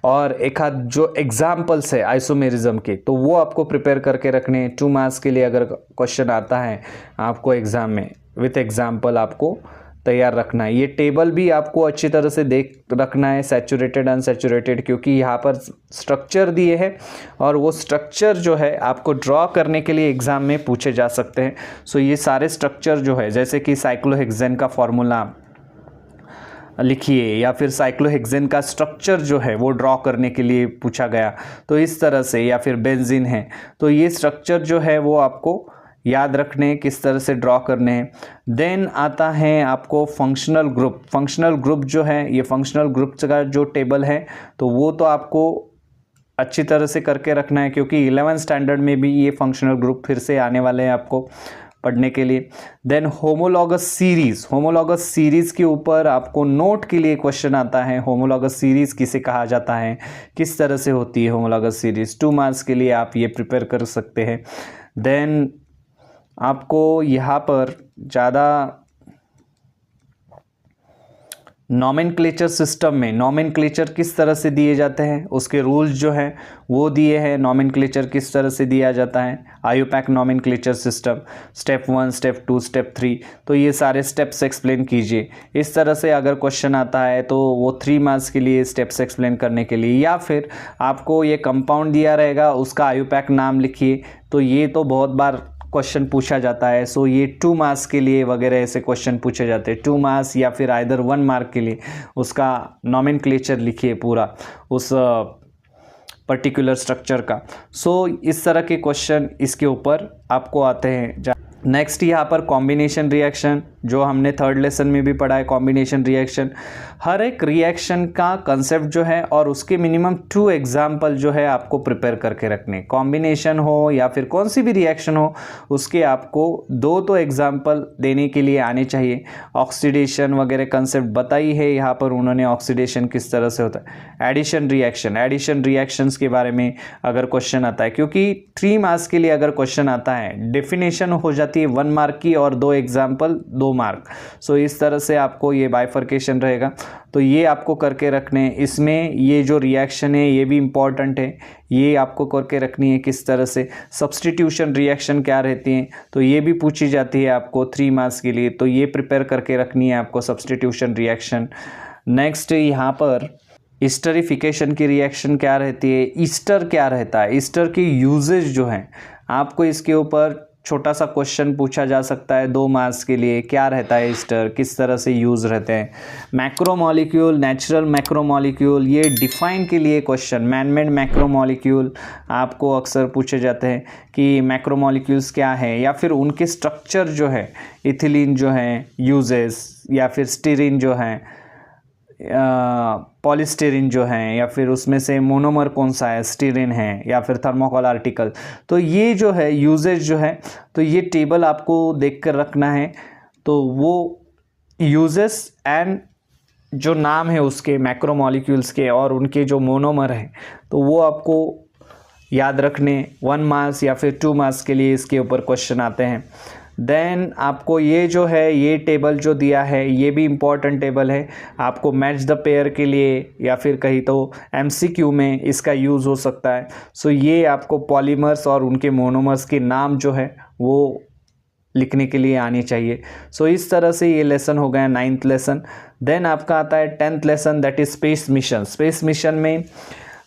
Speaker 1: और एक आध जो एग्जाम्पल्स है आइसोमेरिज्म के, तो वो आपको प्रिपेयर करके रखने। 2 मार्क्स के लिए अगर क्वेश्चन आता है आपको एग्जाम में, विथ एग्जाम्पल आपको तैयार रखना है। ये टेबल भी आपको अच्छी तरह से देख रखना है, सैचुरेटेड अनसैचुरेटेड, क्योंकि यहाँ पर स्ट्रक्चर दिए हैं और वो स्ट्रक्चर जो है आपको ड्रॉ करने के लिए एग्ज़ाम में पूछे जा सकते हैं। सो ये सारे स्ट्रक्चर जो है, जैसे कि साइक्लोहेक्सेन का फॉर्मूला लिखिए, या फिर साइक्लोहेक्सेन का स्ट्रक्चर जो है वो ड्रॉ करने के लिए पूछा गया, तो इस तरह से, या फिर बेंजीन है, तो ये स्ट्रक्चर जो है वो आपको याद रखने, किस तरह से ड्रॉ करने हैं। देन आता है आपको फंक्शनल ग्रुप। फंक्शनल ग्रुप जो है, ये फंक्शनल ग्रुप का जो टेबल है, तो वो तो आपको अच्छी तरह से करके रखना है, क्योंकि 11th स्टैंडर्ड में भी ये फंक्शनल ग्रुप फिर से आने वाले हैं आपको पढ़ने के लिए। Then homologous series, homologous series के ऊपर आपको नोट के लिए क्वेश्चन आता है। होमोलॉगस सीरीज़ किसे कहा जाता है, किस तरह से होती है होमोलॉगस सीरीज़, 2 मार्क्स के लिए आप ये प्रिपेयर कर सकते हैं। देन आपको यहाँ पर ज़्यादा नॉमेनक्लेचर सिस्टम में, नॉमेनक्लेचर किस तरह से दिए जाते हैं, उसके रूल्स जो हैं वो दिए हैं। नॉमेनक्लेचर किस तरह से दिया जाता है, IUPAC nomenclature system, step 1, step 2, step 3, तो ये सारे स्टेप्स एक्सप्लेन कीजिए। इस तरह से अगर क्वेश्चन आता है तो वो 3 मार्क्स के लिए स्टेप्स एक्सप्लेन करने के लिए, या फिर आपको ये कंपाउंड दिया रहेगा, उसका आयुपैक नाम लिखिए, तो ये तो बहुत बार क्वेश्चन पूछा जाता है। सो ये 2 मार्क्स के लिए वगैरह ऐसे क्वेश्चन पूछे जाते हैं, 2 मार्क्स या फिर आइदर 1 मार्क के लिए उसका नॉमेनक्लेचर लिखिए पूरा उस पर्टिकुलर स्ट्रक्चर का। सो इस तरह के क्वेश्चन इसके ऊपर आपको आते हैं। नेक्स्ट यहाँ पर कॉम्बिनेशन रिएक्शन, जो हमने 3rd लेसन में भी पढ़ा है, कॉम्बिनेशन रिएक्शन। हर एक रिएक्शन का कंसेप्ट जो है और उसके मिनिमम 2 एग्जाम्पल जो है आपको प्रिपेयर करके रखने। कॉम्बिनेशन हो या फिर कौन सी भी रिएक्शन हो, उसके आपको 2 तो एग्जाम्पल देने के लिए आने चाहिए। ऑक्सीडेशन वगैरह कंसेप्ट बताई है यहाँ पर उन्होंने, ऑक्सीडेशन किस तरह से होता है। एडिशन रिएक्शन, एडिशन रिएक्शंस के बारे में अगर क्वेश्चन आता है, क्योंकि 3 मार्क्स के लिए अगर क्वेश्चन आता है, डेफिनेशन हो जाती है 1 मार्क की और 2 एग्जाम्पल 2 मार्क। सो इस तरह से आपको ये बाइफर्केशन रहेगा, तो ये आपको करके रखने। इसमें ये जो रिएक्शन है ये भी इम्पॉर्टेंट है, ये आपको करके रखनी है किस तरह से। सब्स्टिट्यूशन रिएक्शन क्या रहती है, तो ये भी पूछी जाती है आपको 3 मार्क्स के लिए, तो ये प्रिपेयर करके रखनी है आपको सब्स्टिट्यूशन रिएक्शन। नेक्स्ट यहाँ पर ईस्टरिफिकेशन की रिएक्शन क्या रहती है, ईस्टर क्या रहता है, ईस्टर की यूजेज जो है आपको इसके ऊपर छोटा सा क्वेश्चन पूछा जा सकता है 2 मार्क्स के लिए। क्या रहता है ईस्टर, किस तरह से यूज़ रहते हैं। मैक्रोमॉलिक्यूल, नेचुरल मैक्रोमॉलिक्यूल, ये डिफाइन के लिए क्वेश्चन, मैनमेड मैक्रोमॉलिक्यूल आपको अक्सर पूछे जाते हैं कि मैक्रोमॉलिक्यूल्स क्या है, या फिर उनके स्ट्रक्चर जो है, इथिलीन जो है यूजेस, या फिर स्टीरीन जो है, पॉलीस्टीरीन जो है, या फिर उसमें से मोनोमर कौन सा है, स्टीरीन है, या फिर थर्मोकोल आर्टिकल। तो ये जो है यूजेज जो है, तो ये टेबल आपको देख कर रखना है। तो वो यूजेस एंड जो नाम है उसके मैक्रोमॉलिक्यूल्स के और उनके जो मोनोमर हैं, तो वो आपको याद रखने। 1 मार्क्स या फिर 2 मार्क्स के लिए इसके ऊपर क्वेश्चन आते हैं। देन आपको ये जो है, ये टेबल जो दिया है ये भी इम्पॉर्टेंट टेबल है, आपको मैच द पेयर के लिए या फिर कहीं तो MCQ में इसका यूज़ हो सकता है। सो ये आपको पॉलीमर्स और उनके मोनोमर्स के नाम जो है वो लिखने के लिए आनी चाहिए। सो इस तरह से ये लेसन हो गया 9th लेसन। देन आपका आता है 10th lesson, that is space mission. Space mission में,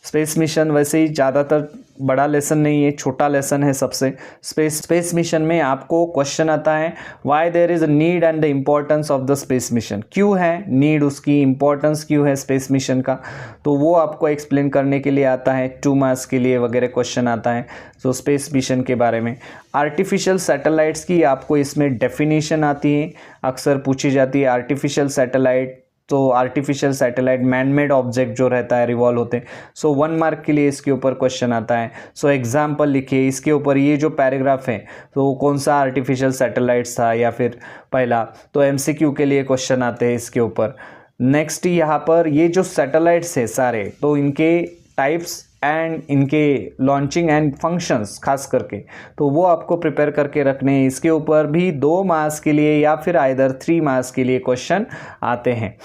Speaker 1: स्पेस मिशन वैसे ही ज़्यादातर बड़ा लेसन नहीं है, छोटा लेसन है सबसे। स्पेस मिशन में आपको क्वेश्चन आता है why there is a need and the importance of the space mission. क्यों है नीड, उसकी इम्पोर्टेंस क्यों है स्पेस मिशन का, तो वो आपको एक्सप्लेन करने के लिए आता है। 2 मार्क्स के लिए वगैरह क्वेश्चन आता है तो स्पेस मिशन के बारे में। आर्टिफिशियल सैटेलाइट्स की आपको इसमें डेफिनेशन आती है, अक्सर पूछी जाती है। आर्टिफिशियल सैटेलाइट तो artificial satellite man made object जो रहता है रिवॉल्व होते हैं। सो 1 मार्क के लिए इसके ऊपर क्वेश्चन आता है। सो एग्जाम्पल लिखिए इसके ऊपर, ये जो पैराग्राफ है तो कौन सा आर्टिफिशियल सैटेलाइट्स था या फिर पहला, तो MCQ के लिए क्वेश्चन आते हैं इसके ऊपर। नेक्स्ट यहाँ पर ये जो सैटेलाइट्स है सारे, तो इनके टाइप्स एंड इनके लॉन्चिंग एंड फंक्शंस खास करके, तो वो आपको प्रिपेयर करके रखने हैं। इसके ऊपर भी 2 मार्क्स के लिए या फिर आइदर 3 मार्क्स के लिए क्वेश्चन आते हैं।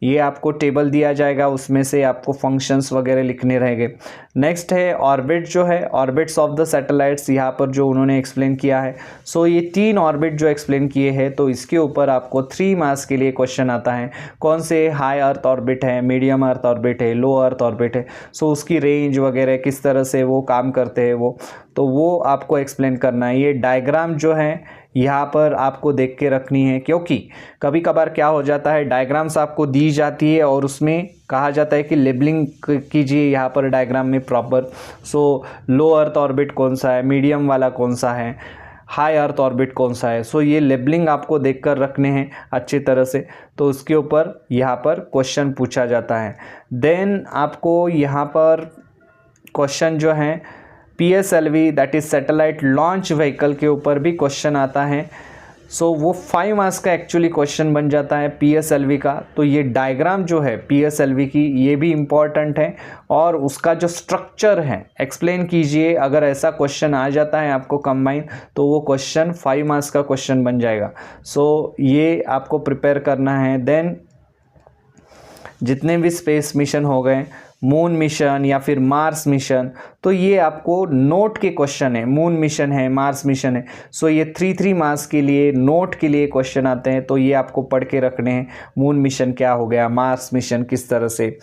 Speaker 1: ये आपको टेबल दिया जाएगा, उसमें से आपको फंक्शंस वगैरह लिखने रहेंगे। नेक्स्ट है ऑर्बिट, जो है ऑर्बिट्स ऑफ द सैटेलाइट्स, यहाँ पर जो उन्होंने एक्सप्लेन किया है। सो ये 3 ऑर्बिट जो एक्सप्लेन किए हैं, तो इसके ऊपर आपको 3 मार्क्स के लिए क्वेश्चन आता है। कौन से, हाई अर्थ ऑर्बिट है, मीडियम अर्थ ऑर्बिट है, लो अर्थ ऑर्बिट है, सो उसकी रेंज वगैरह किस तरह से वो काम करते हैं वो, तो वो आपको एक्सप्लेन करना है। ये डायग्राम जो है यहाँ पर आपको देख के रखनी है, क्योंकि कभी कभार क्या हो जाता है, डायग्राम्स आपको दी जाती है और उसमें कहा जाता है कि लेबलिंग कीजिए यहाँ पर डायग्राम में प्रॉपर। सो लो अर्थ ऑर्बिट कौन सा है, मीडियम वाला कौन सा है, हाई अर्थ ऑर्बिट कौन सा है, सो ये लेबलिंग आपको देखकर रखने हैं अच्छी तरह से, तो उसके ऊपर यहाँ पर क्वेश्चन पूछा जाता है। देन आपको यहाँ पर क्वेश्चन जो है PSLV that is satellite launch vehicle के ऊपर भी क्वेश्चन आता है। सो वो 5 मार्क्स का एक्चुअली क्वेश्चन बन जाता है PSLV का। तो ये डायग्राम जो है PSLV की, ये भी इम्पॉर्टेंट है और उसका जो स्ट्रक्चर है एक्सप्लेन कीजिए। अगर ऐसा क्वेश्चन आ जाता है आपको कंबाइन, तो वो क्वेश्चन 5 मार्क्स का क्वेश्चन बन जाएगा। सो ये आपको प्रिपेयर करना है। देन जितने भी स्पेस मिशन हो गए, मून मिशन या फिर मार्स मिशन, तो ये आपको नोट के क्वेश्चन है। मून मिशन है, मार्स मिशन है, सो ये 3 मार्क्स के लिए नोट के लिए क्वेश्चन आते हैं, तो ये आपको पढ़ के रखने हैं। मून मिशन क्या हो गया, मार्स मिशन किस तरह से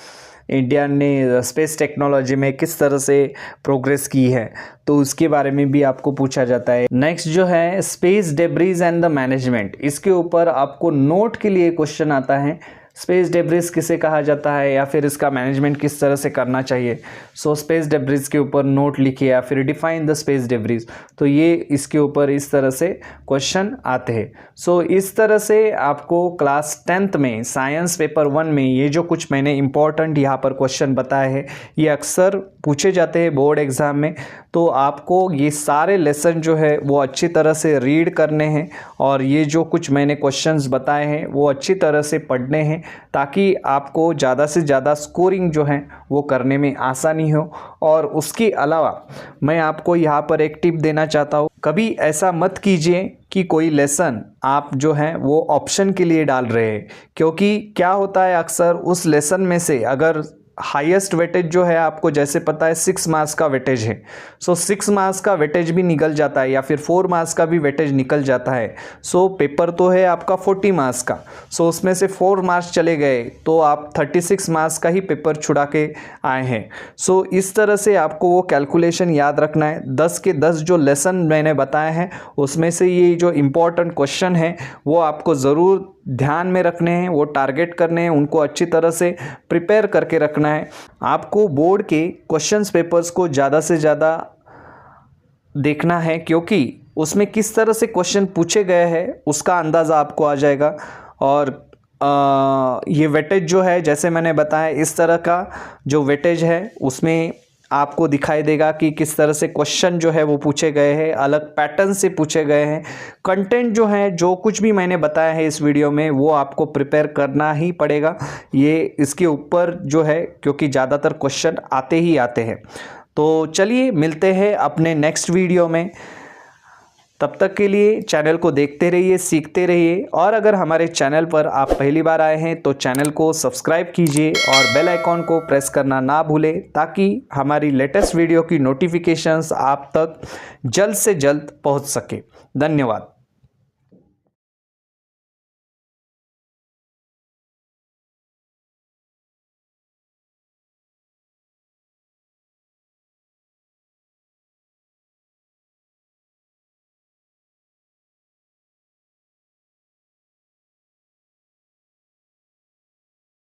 Speaker 1: इंडिया ने स्पेस टेक्नोलॉजी में किस तरह से प्रोग्रेस की है, तो उसके बारे में भी आपको पूछा जाता है। नेक्स्ट जो है space debris and the management, इसके ऊपर आपको नोट के लिए क्वेश्चन आता है। स्पेस डेब्रिज किसे कहा जाता है या फिर इसका मैनेजमेंट किस तरह से करना चाहिए। सो स्पेस डेब्रिज के ऊपर नोट लिखिए या फिर डिफाइन द स्पेस डेब्रिज, तो ये इसके ऊपर इस तरह से क्वेश्चन आते हैं। सो इस तरह से आपको क्लास 10th में साइंस पेपर 1 में ये जो कुछ मैंने इंपॉर्टेंट यहाँ पर क्वेश्चन बताए हैं, ये अक्सर पूछे जाते हैं बोर्ड एग्ज़ाम में। तो आपको ये सारे लेसन जो है वो अच्छी तरह से रीड करने हैं और ये जो कुछ मैंने क्वेश्चंस बताए हैं वो अच्छी तरह से पढ़ने हैं, ताकि आपको ज़्यादा से ज़्यादा स्कोरिंग जो है वो करने में आसानी हो। और उसके अलावा मैं आपको यहाँ पर एक टिप देना चाहता हूँ, कभी ऐसा मत कीजिए कि कोई लेसन आप जो है वो ऑप्शन के लिए डाल रहे हैं, क्योंकि क्या होता है अक्सर उस लेसन में से अगर हाईएस्ट वेटेज जो है आपको जैसे पता है 6 मार्क्स का वेटेज है, सो 6 मार्क्स का वेटेज भी निकल जाता है या फिर 4 मार्क्स का भी वेटेज निकल जाता है। सो पेपर तो है आपका 40 मार्क्स का, सो उसमें से 4 मार्क्स चले गए तो आप 36 मार्क्स का ही पेपर छुड़ा के आए हैं। सो इस तरह से आपको वो कैलकुलेशन याद रखना है। 10 के 10 जो लेसन मैंने बताए हैं उसमें से ये जो इम्पोर्टेंट क्वेश्चन है वो आपको ज़रूर ध्यान में रखने हैं, वो टारगेट करने हैं, उनको अच्छी तरह से प्रिपेयर करके रखना है। आपको बोर्ड के क्वेश्चंस पेपर्स को ज़्यादा से ज़्यादा देखना है, क्योंकि उसमें किस तरह से क्वेश्चन पूछे गए हैं उसका अंदाज़ा आपको आ जाएगा। और ये वेटेज जो है जैसे मैंने बताया, इस तरह का जो वेटेज है उसमें आपको दिखाई देगा कि किस तरह से क्वेश्चन जो है वो पूछे गए हैं, अलग पैटर्न से पूछे गए हैं। कंटेंट जो है, जो कुछ भी मैंने बताया है इस वीडियो में, वो आपको प्रिपेयर करना ही पड़ेगा ये इसके ऊपर जो है, क्योंकि ज़्यादातर क्वेश्चन आते ही आते हैं। तो चलिए मिलते हैं अपने नेक्स्ट वीडियो में। तब तक के लिए चैनल को देखते रहिए, सीखते रहिए, और अगर हमारे चैनल पर आप पहली बार आए हैं तो चैनल को सब्सक्राइब कीजिए और बेल आइकॉन को प्रेस करना ना भूलें, ताकि हमारी लेटेस्ट वीडियो की नोटिफिकेशंस आप तक जल्द से जल्द पहुंच सके। धन्यवाद।